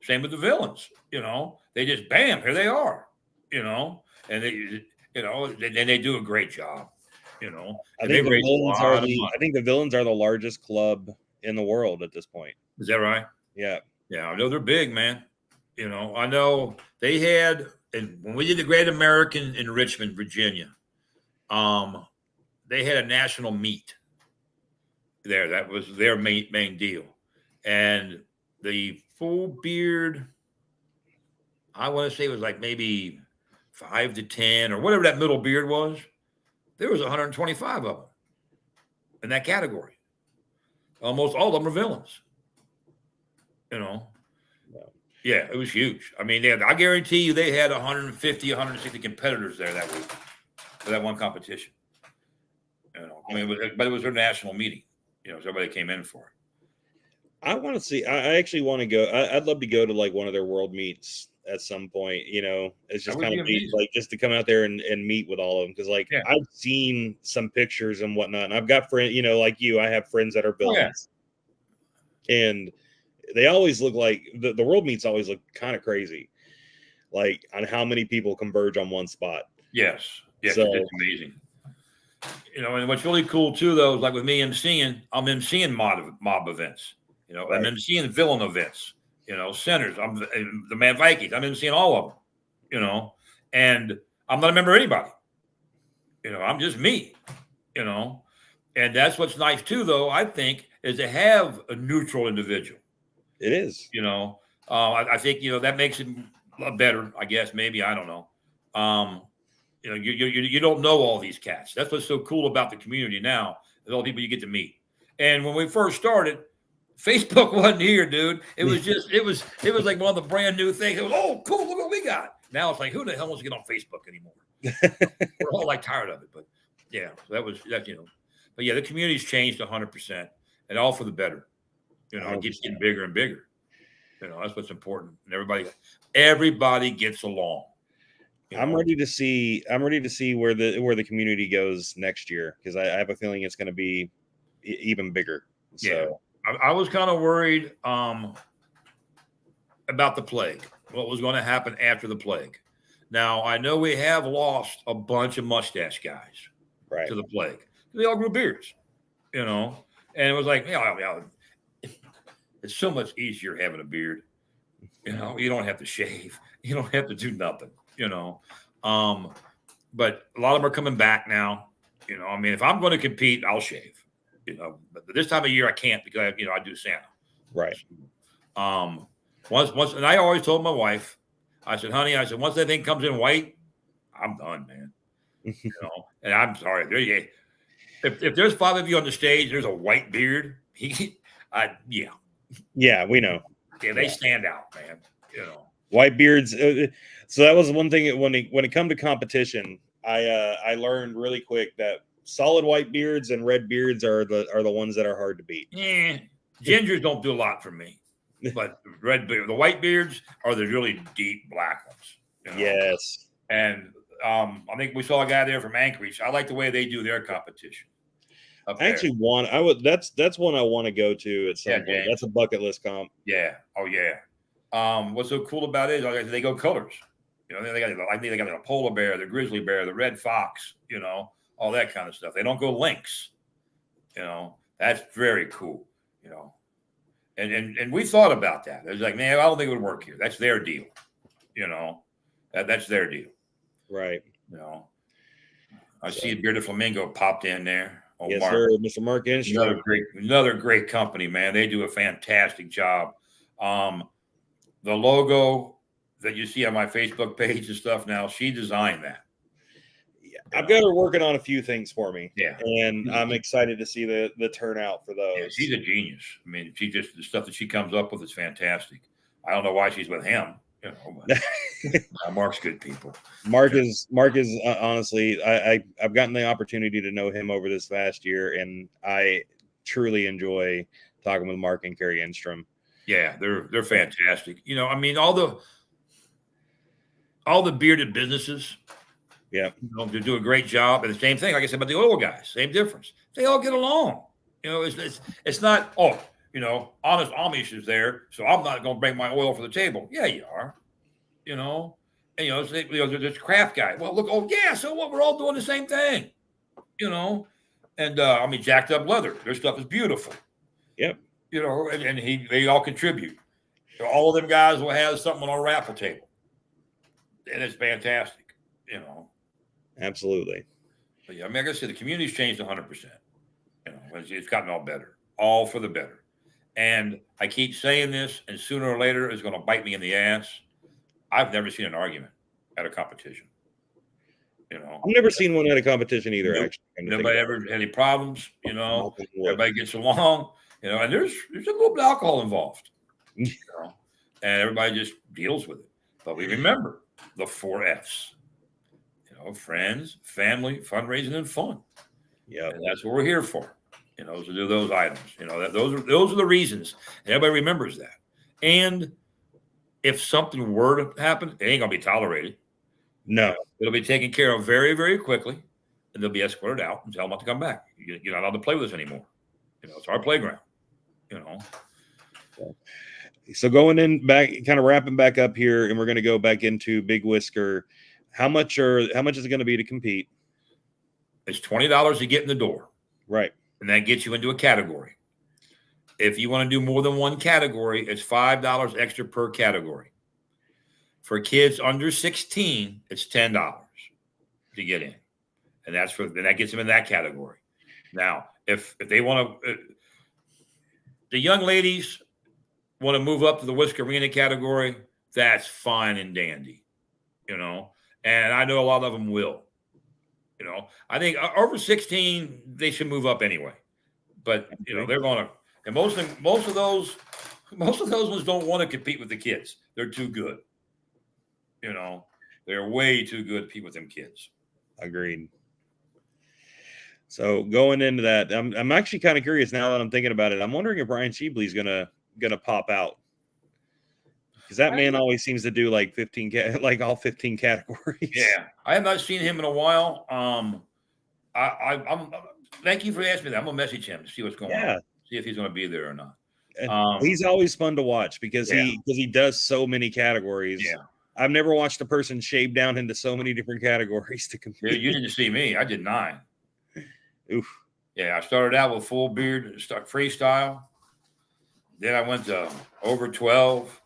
Same with the Villains. They just bam, here they are. And they they do a great job. I think the Villains are the largest club in the world at this point. Is that right? Yeah. Yeah, I know they're big, man. I know they had, and when we did the Great American in Richmond, Virginia, they had a national meet there. That was their main deal. And the full beard, I want to say it was like maybe 5 to 10 or whatever that middle beard was. There was 125 of them in that category. Almost all of them are Villains. Yeah, it was huge. I mean, I guarantee you they had 150, 160 competitors there that week for that one competition. I mean, but it was their national meeting. So everybody came in for it. I want to see. I actually want to go. I'd love to go to like one of their world meets at some point. It's just kind of like just to come out there and meet with all of them because I've seen some pictures and whatnot, and I've got friends. Like you, I have friends that are Villains, and they always look like the world meets always look kind of crazy, like on how many people converge on one spot. Yes, so, it's amazing. And what's really cool too, though, is like with me MCing, I'm MCing mob events. Right. I'm MCing villain events. Centers. I'm the Man Vikings. I'm MCing all of them. And I'm not a member of anybody. I'm just me. And that's what's nice too, though. I think is to have a neutral individual. It is. I think that makes it better. I guess maybe I don't know. You don't know all these cats. That's what's so cool about the community now. Is all the people you get to meet. And when we first started, Facebook wasn't here, dude. It was just it was like one of the brand new things. It was, oh, cool, look what we got. Now it's like, who the hell wants to get on Facebook anymore? We're all like tired of it. But yeah, so that But yeah, the community's changed 100%, and all for the better. It keeps getting bigger and bigger. That's what's important. And everybody gets along. I'm ready to see where the community goes next year, because I have a feeling it's going to be even bigger. So yeah. I was kind of worried about the plague, what was going to happen after the plague. Now, I know we have lost a bunch of mustache guys to the plague. They all grew beards, and it was like, it's so much easier having a beard. You don't have to shave. You don't have to do nothing, But a lot of them are coming back now. If I'm going to compete, I'll shave, but this time of year I can't because, I do Santa. Right. Once, and I always told my wife, I said, honey, once that thing comes in white, I'm done, man. And I'm sorry. If there's 5 of you on the stage, there's a white beard. Yeah, we know. Yeah, they stand out, man. White beards. So that was one thing when it come to competition, I learned really quick that solid white beards and red beards are the ones that are hard to beat. Yeah, gingers don't do a lot for me, but the white beards are the really deep black ones. Yes, and I think we saw a guy there from Anchorage. I like the way they do their competition. Actually, that's one I want to go to at some point. James. That's a bucket list comp. Yeah. Oh yeah. What's so cool about it is they go colors. They got a polar bear, the grizzly bear, the red fox. All that kind of stuff. They don't go lynx. That's very cool. And we thought about that. It was like, man, I don't think it would work here. That's their deal. That's their deal. Right. I see a bearded flamingo popped in there. Oh, yes, Mark. sir, Mr. Mark Enstrom. Another great company, man. They do a fantastic job. The logo that you see on my Facebook page and stuff now, she designed that. Yeah, I've got her working on a few things for me. Yeah. And I'm excited to see the turnout for those. Yeah, she's a genius. The stuff that she comes up with is fantastic. I don't know why she's with him. But Mark's good people. Mark is honestly, I've gotten the opportunity to know him over this last year, and I truly enjoy talking with Mark and Carrie Enstrom. Yeah, they're fantastic. All the bearded businesses. Yeah, they do a great job. And the same thing, like I said about the oil guys, same difference. They all get along. It's not, honest Amish is there, so I'm not going to bring my oil for the table. Yeah, you are. And there's craft guy. Well, look, oh yeah, so what? We're all doing the same thing. And jacked up leather. Their stuff is beautiful. Yep. And they all contribute. So all of them guys will have something on our raffle table, and it's fantastic. Absolutely. But yeah, like I said, the community's changed 100%. It's gotten all better, all for the better. And I keep saying this, and sooner or later it's going to bite me in the ass. I've never seen an argument at a competition. I've never seen one at a competition either. Nope. Actually, nobody ever had any problems. Everybody gets along. And there's a little bit of alcohol involved. And everybody just deals with it. But we remember the 4 F's. Friends, family, fundraising, and fun. Yeah, and that's what we're here for. To do those items. Those are the reasons. And everybody remembers that. And if something were to happen, it ain't gonna be tolerated. No, it'll be taken care of very, very quickly, and they'll be escorted out and tell them not to come back. You're not allowed to play with us anymore. It's our playground. So going in back, kind of wrapping back up here, and we're going to go back into Big Whisker. How much is it going to be to compete? It's $20 to get in the door. Right. And that gets you into a category. If you want to do more than one category, it's $5 extra per category. For kids under 16, it's $10 to get in. And that gets them in that category. Now, if they want to, the young ladies want to move up to the Whisker Arena category, that's fine and dandy, and I know a lot of them will. I think over 16, they should move up anyway. But, they're going to, And most of those ones don't want to compete with the kids. They're too good. You know, they're way too good to compete with them kids. Agreed. So going into that, I'm actually kind of curious now that I'm thinking about it. I'm wondering if Brian Sheebley's gonna pop out, because that man always seems to do like 15 like all 15 categories. Yeah, I have not seen him in a while. I'm thank you for asking me that. I'm gonna message him to see what's going on. See if he's gonna be there or not. He's always fun to watch because he does so many categories. Yeah. I've never watched a person shave down into so many different categories to compete. You didn't see me. I did 9. Oof. Yeah, I started out with full beard, freestyle. Then I went to over 12,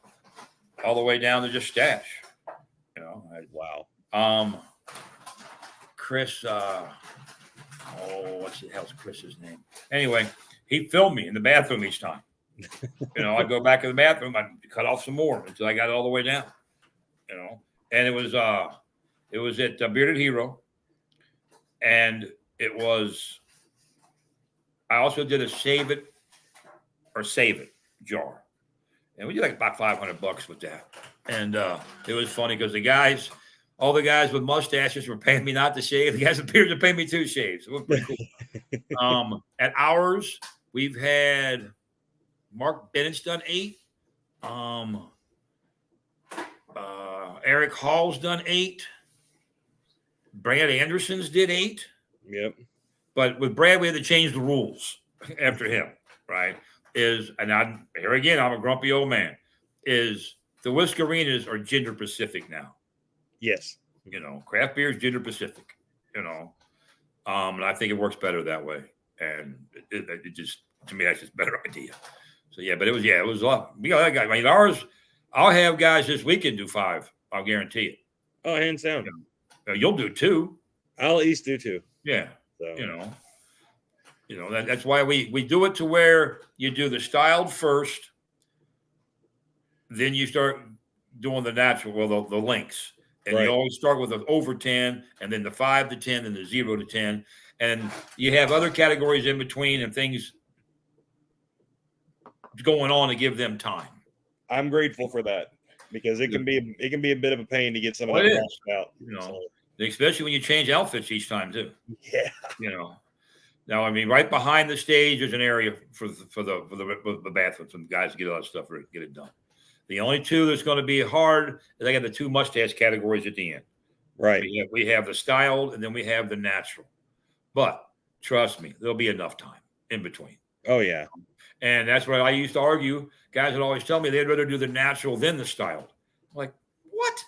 all the way down to just stash. You know, wow. Chris, what the hell's Chris's name? Anyway, he filmed me in the bathroom each time. You know, I'd go back in the bathroom, I'd cut off some more until I got it all the way down. You know, and it was at Bearded Hero, and I also did a save it or save it jar, and we did like about $500 with that. And it was funny because all the guys with mustaches were paying me not to shave. The guys with beards were paying me to shave. So it was pretty cool. At ours, we've had Mark Bennett's done 8. Eric Hall's done 8. Brad Anderson's did 8. Yep. But with Brad, we had to change the rules after him, right? Here again, I'm a grumpy old man. Is the Whiskerinas are Gender Pacific now? Yes. You know, craft beer is Gender Pacific. You know, and I think it works better that way. And it just, to me, that's just a better idea. So yeah, but it was a lot. We got that guy. I mean, ours. I'll have guys this weekend do 5. I'll guarantee it. Oh, hands down. You'll do 2. I'll at least do 2. Yeah. So. You know that's why we do it to where you do the styled first, then you start doing the natural, the links, and you always start with the over 10, and then the 5 to 10, and the 0 to 10, and you have other categories in between and things going on to give them time. I'm grateful for that because it can be a bit of a pain to get some of that washed out. You know, especially when you change outfits each time too. Yeah. You know. Now, I mean, right behind the stage is an area for the bathrooms and guys to get all that stuff ready, get it done. The only 2 that's going to be hard is I got the 2 mustache categories at the end. Right. We have the styled and then we have the natural. But trust me, there'll be enough time in between. Oh yeah. And that's what I used to argue. Guys would always tell me they'd rather do the natural than the styled. I'm like, what?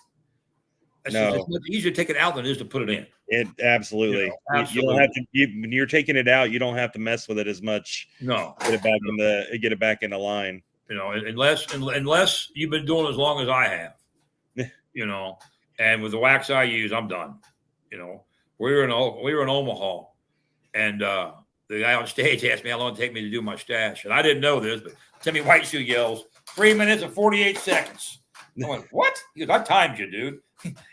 It's much easier to take it out than it is to put it in. It absolutely. You don't have to. When you're taking it out, you don't have to mess with it as much. No, get it back in the line. You know, unless you've been doing it as long as I have. You know, and with the wax I use, I'm done. You know, we were in Omaha, and the guy on stage asked me how long it take me to do my stash, and I didn't know this, but Timmy Whiteshoe yells 3 minutes and 48 seconds. I went, what? He goes, I timed you, dude.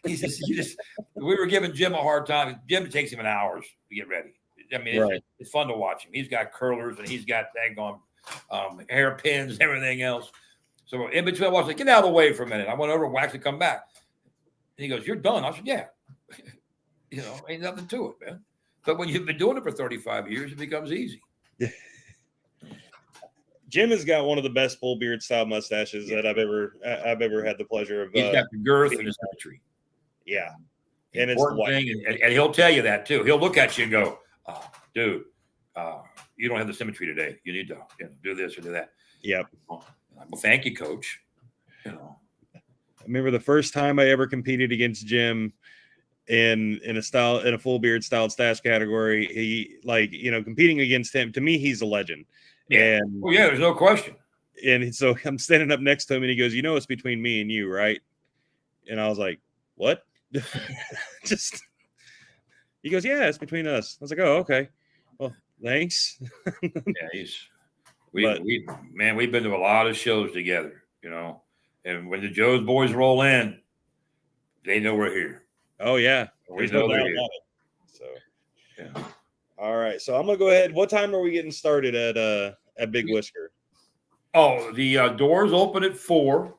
We were giving Jim a hard time. Jim, it takes him an hour to get ready. I mean, it's fun to watch him. He's got curlers and he's got daggone hairpins and everything else. So in between, I was like, get out of the way for a minute. I went over and waxed to come back. And he goes, you're done. I said, yeah. You know, ain't nothing to it, man. But when you've been doing it for 35 years, it becomes easy. Jim has got one of the best full beard style mustaches that I've ever had the pleasure of. He's got the girth and the symmetry. Yeah, and it's the thing, and he'll tell you that too. He'll look at you and go, "Dude, you don't have the symmetry today. You need to do this or do that." Yep. Well, thank you, Coach. You know, I remember the first time I ever competed against Jim in a full beard styled stash category. He competing against him. To me, he's a legend. Yeah. And there's no question. And so I'm standing up next to him and he goes, it's between me and you, right? And I was like, what? He goes, yeah, it's between us. I was like, oh, okay. Well, thanks. Yeah, we've been to a lot of shows together, and when the Joe's boys roll in, they know we're here. Oh yeah. We know they're here. So yeah. All right, so I'm gonna go ahead. What time are we getting started at Big Whisker? Oh, the doors open at 4.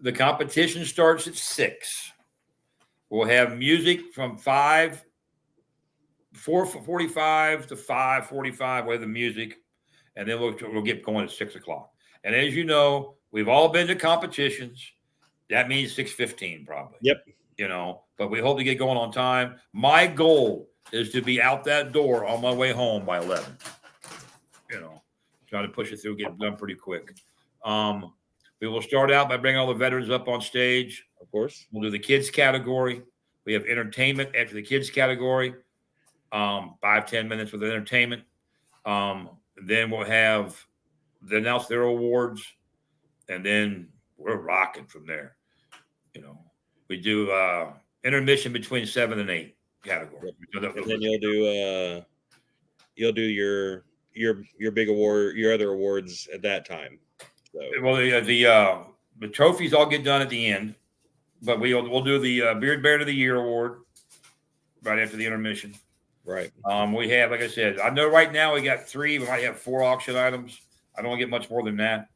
The competition starts at 6. We'll have music from 4:45 to 5:45 with the music, and then we'll get going at 6 o'clock. And as you know, we've all been to competitions. That means 6:15 probably. Yep. But we hope to get going on time. My goal is to be out that door on my way home by 11. Trying to push it through, get it done pretty quick. We will start out by bringing all the veterans up on stage. Of course. We'll do the kids category. We have entertainment after the kids category. 5-10 minutes with entertainment. Then we'll have they announce their awards, and then we're rocking from there. We do intermission between 7 and 8 category. And then you'll do your big award, your other awards at that time. So. Well, the trophies all get done at the end, but we'll do the Beard Bear of the Year award right after the intermission. Right. We have, like I said, I know right now we got 3. We might have 4 auction items. I don't get much more than that.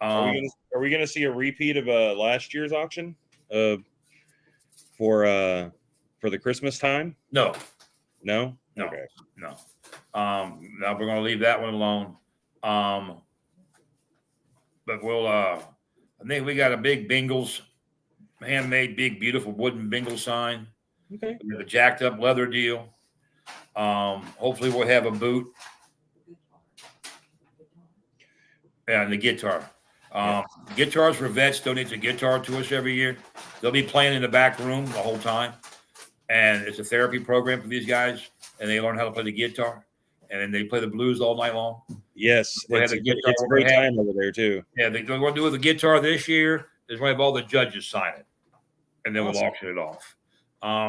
Are we going to see a repeat of last year's auction for the Christmas time? No. Okay. No. Now we're going to leave that one alone. But we'll I think we got a big Bingles, handmade, big, beautiful wooden Bingle sign. Okay. We have a jacked up leather deal. Hopefully we'll have a boot. And the guitar. Guitars for Vets donates a guitar to us every year. They'll be playing in the back room the whole time. And it's a therapy program for these guys. And they learn how to play the guitar. And then they play the blues all night long. Yes. It's a great time over there, too. Yeah, they're going to do with the guitar this year is we'll have all the judges sign it. And then we'll auction it off.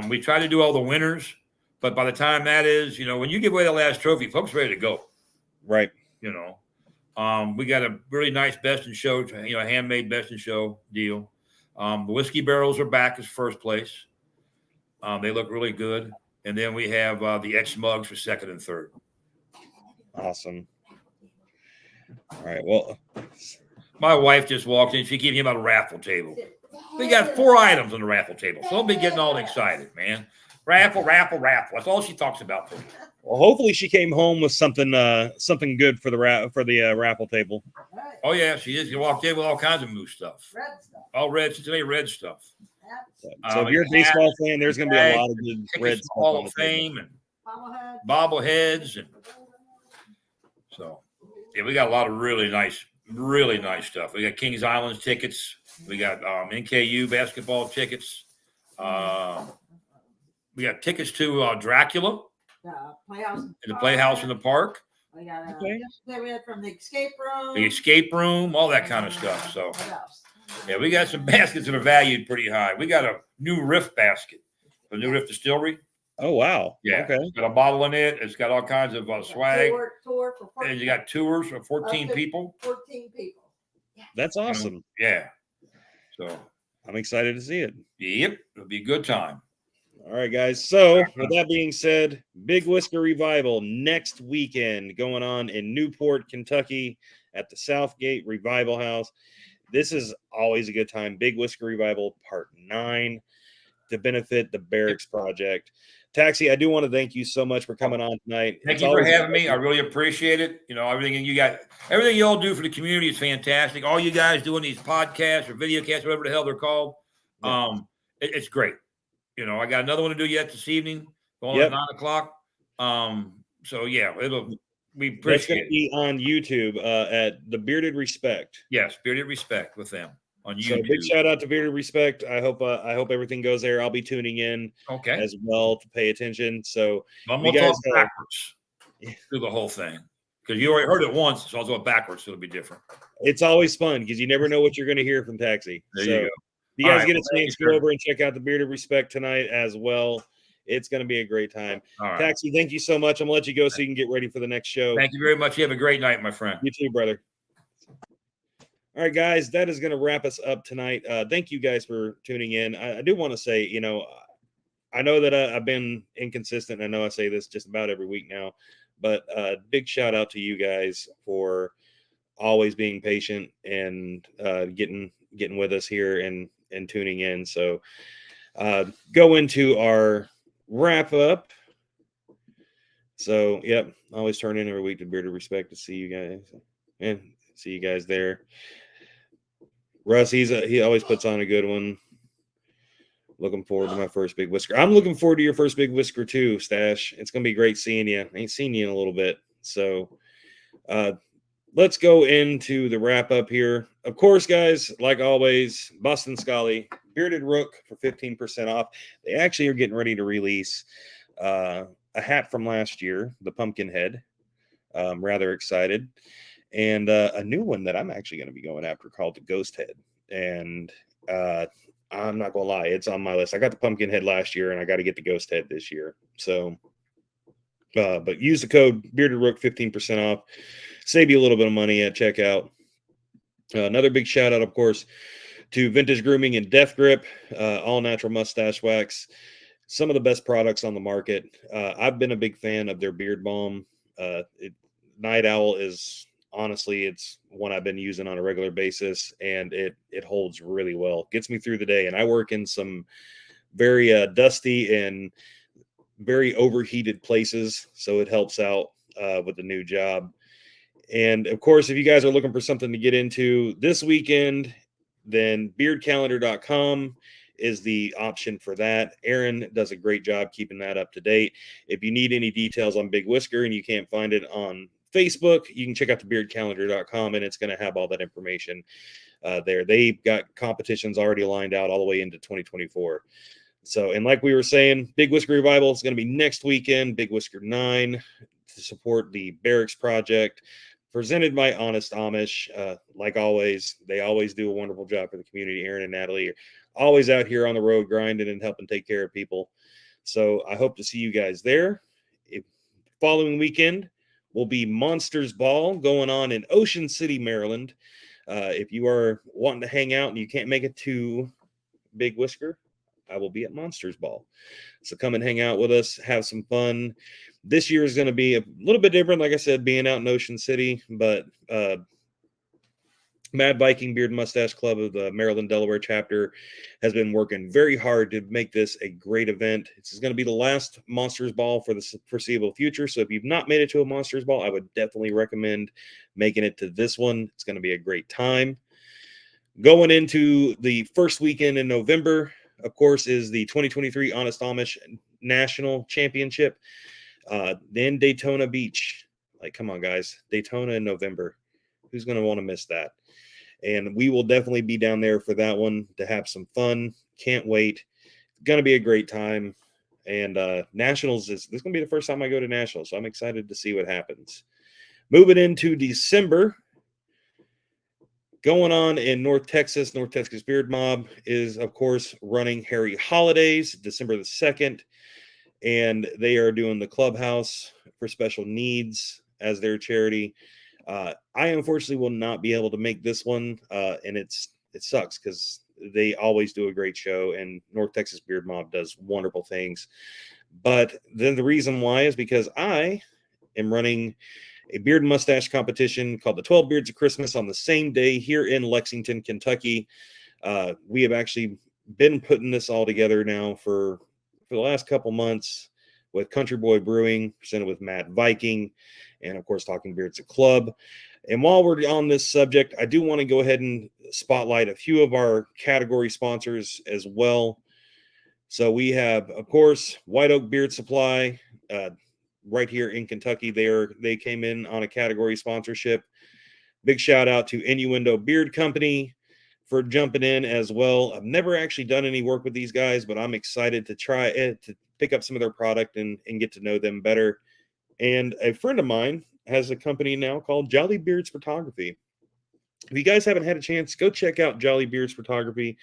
We try to do all the winners. But by the time that is, when you give away the last trophy, folks are ready to go. Right. We got a really nice best in show, handmade best in show deal. The whiskey barrels are back as first place. They look really good. And then we have the X mugs for second and third. Awesome. All right. Well, my wife just walked in. She gave me about a raffle table. We got 4 items on the raffle table. So don't be getting all excited, man. Raffle. That's all she talks about. Well, hopefully she came home with something good for the raffle table. Oh yeah, she is. She walked in with all kinds of moose stuff. Red stuff. All red. Today red stuff. So if you're a baseball fan, there's going to be a lot of good red stuff Hall on of the table. Fame and bobbleheads, and so yeah, we got a lot of really nice stuff. We got Kings Island tickets. We got NKU basketball tickets. We got tickets to Dracula. The Playhouse in the park. We got we had from the escape room. The escape room, all that kind of stuff. So yeah, we got some baskets that are valued pretty high. We got a new Riff basket, the new Riff distillery. Oh wow! Yeah, okay. It's got a bottle in it. It's got all kinds of swag. Tour for 14, And you got tours for 14 people. 14 people. That's awesome. Yeah. So I'm excited to see it. Yep, it'll be a good time. All right, guys. So with that being said, Big Whisker Revival next weekend going on in Newport, Kentucky at the Southgate Revival House. This is always a good time. Big Whisker Revival Part 9 to benefit the Barracks Project. Taxi, I do want to thank you so much for coming on tonight. Thank you for having me. I really appreciate it. Everything you all do for the community is fantastic. All you guys doing these podcasts or video casts, whatever the hell they're called. Yeah. It's great. I got another one to do yet this evening, going at 9 o'clock. So yeah, we appreciate That's going to be on YouTube at the Bearded Respect. Yes, Bearded Respect with them on YouTube. So big shout out to Bearded Respect. I hope everything goes there. I'll be tuning in as well to pay attention. So I'm gonna talk backwards through the whole thing because you already heard it once, so I'll go backwards. So it'll be different. It's always fun because you never know what you're going to hear from Taxi. There you go. If you guys get a chance, go over and check out the Bearded Respect tonight as well. It's going to be a great time. All right. Taxi, thank you so much. I'm going to let you go so you can get ready for the next show. Thank you very much. You have a great night, my friend. You too, brother. All right, guys, that is going to wrap us up tonight. Thank you guys for tuning in. I do want to say, I know that I've been inconsistent. I know I say this just about every week now, but big shout out to you guys for always being patient and getting with us here and tuning in. So go into our wrap up. So, yep, always turn in every week to Bearded Respect to see you guys and see you guys there. Russ, he always puts on a good one. Looking forward to my first Big Whisker. I'm looking forward to your first Big Whisker too, Stash. It's gonna be great seeing you. I ain't seen you in a little bit, so let's go into the wrap up here. Of course, guys, like always, Boston Scully, Bearded Rook for 15% off. They actually are getting ready to release a hat from last year, the pumpkin head. I'm rather excited. And a new one that I'm actually going to be going after called the Ghost Head. And I'm not going to lie, it's on my list. I got the pumpkin head last year, and I got to get the Ghost Head this year. So, but use the code Bearded Rook 15% off. Save you a little bit of money at checkout. Another big shout out, of course, to Vintage Grooming and Death Grip, all natural mustache wax. Some of the best products on the market. I've been a big fan of their beard balm. Night Owl is honestly, it's one I've been using on a regular basis, and it holds really well. Gets me through the day, and I work in some very dusty and very overheated places, so it helps out with the new job. And of course, if you guys are looking for something to get into this weekend, then beardcalendar.com is the option for that. Aaron does a great job keeping that up to date. If you need any details on Big Whisker and you can't find it on Facebook, you can check out the beardcalendar.com, and it's going to have all that information there. They've got competitions already lined out all the way into 2024. So, and like we were saying, Big Whisker Revival is going to be next weekend, Big Whisker 9, to support the Barracks Project, presented by Honest Amish. Like always, they always do a wonderful job for the community. Aaron and Natalie are always out here on the road grinding and helping take care of people. So I hope to see you guys there. Following weekend will be Monsters Ball going on in Ocean City, Maryland. If you are wanting to hang out and you can't make it to Big Whisker, I will be at Monsters Ball. So come and hang out with us, have some fun. This year is going to be a little bit different, like I said, being out in Ocean City, but Mad Viking Beard Mustache Club of the Maryland, Delaware chapter has been working very hard to make this a great event. This is going to be the last Monsters Ball for the foreseeable future. So if you've not made it to a Monsters Ball, I would definitely recommend making it to this one. It's going to be a great time. Going into the first weekend in November, of course, is the 2023 Honest Amish National Championship. Then Daytona Beach. Like, come on, guys. Daytona in November. Who's going to want to miss that? And we will definitely be down there for that one to have some fun. Can't wait. It's going to be a great time. And Nationals, this is going to be the first time I go to Nationals, so I'm excited to see what happens. Moving into December, going on in North Texas Beard Mob is, of course, running Harry Holidays, December the 2nd. And they are doing the clubhouse for special needs as their charity. I unfortunately will not be able to make this one, and it sucks because they always do a great show, and North Texas Beard Mob does wonderful things. But then the reason why is because I am running a beard and mustache competition called the 12 Beards of Christmas on the same day here in Lexington, Kentucky. We have actually been putting this all together now for the last couple months with Country Boy Brewing, presented with Mad Viking, and of course, Talking Beards Club. And while we're on this subject, I do want to go ahead and spotlight a few of our category sponsors as well. So we have, of course, White Oak Beard Supply, right here in Kentucky. They came in on a category sponsorship. Big shout out to Innuendo Beard Company for jumping in as well. I've never actually done any work with these guys, but I'm excited to try it, to pick up some of their product and get to know them better. And a friend of mine has a company now called Jolly Beards Photography. If you guys haven't had a chance, go check out Jolly Beards Photography.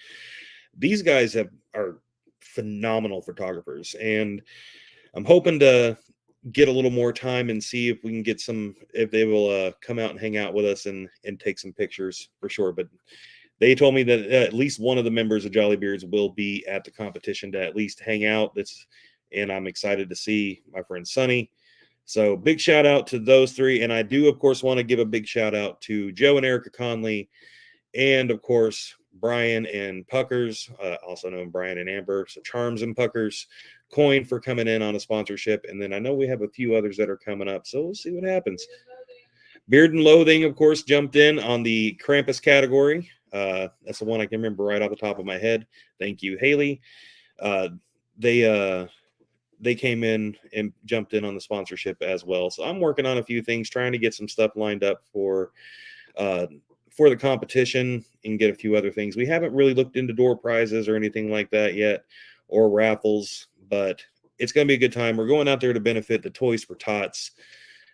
These guys are phenomenal photographers, and I'm hoping to get a little more time and see if we can get if they will come out and hang out with us and take some pictures for sure. But they told me that at least one of the members of Jolly Beards will be at the competition to at least hang out. And I'm excited to see my friend Sonny. So big shout out to those three. And I do, of course, want to give a big shout out to Joe and Erica Conley, and of course, Brian and Puckers, also known Brian and Amber. So Charms and Puckers Coin for coming in on a sponsorship. And then I know we have a few others that are coming up. So we'll see what happens. Beard and Loathing, of course, jumped in on the Krampus category. That's the one I can remember right off the top of my head. Thank you, Haley. They came in and jumped in on the sponsorship as well. So I'm working on a few things, trying to get some stuff lined up for the competition and get a few other things. We haven't really looked into door prizes or anything like that yet, or raffles, but it's going to be a good time. We're going out there to benefit the Toys for Tots.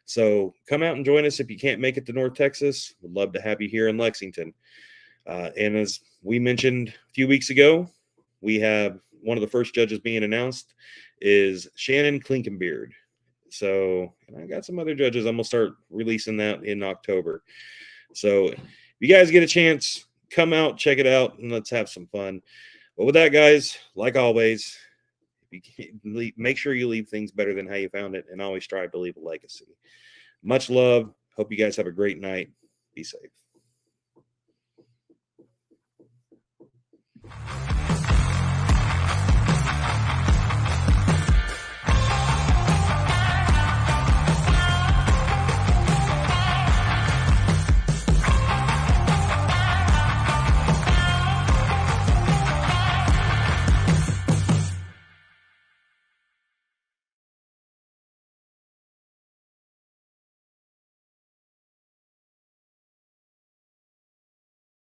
So come out and join us if you can't make it to North Texas. We'd love to have you here in Lexington. And as we mentioned a few weeks ago, we have one of the first judges being announced is Shannon Klinkenbeard. So I got some other judges. I'm going to start releasing that in October. So if you guys get a chance, come out, check it out, and let's have some fun. But with that, guys, like always, make sure you leave things better than how you found it, and always strive to leave a legacy. Much love. Hope you guys have a great night. Be safe.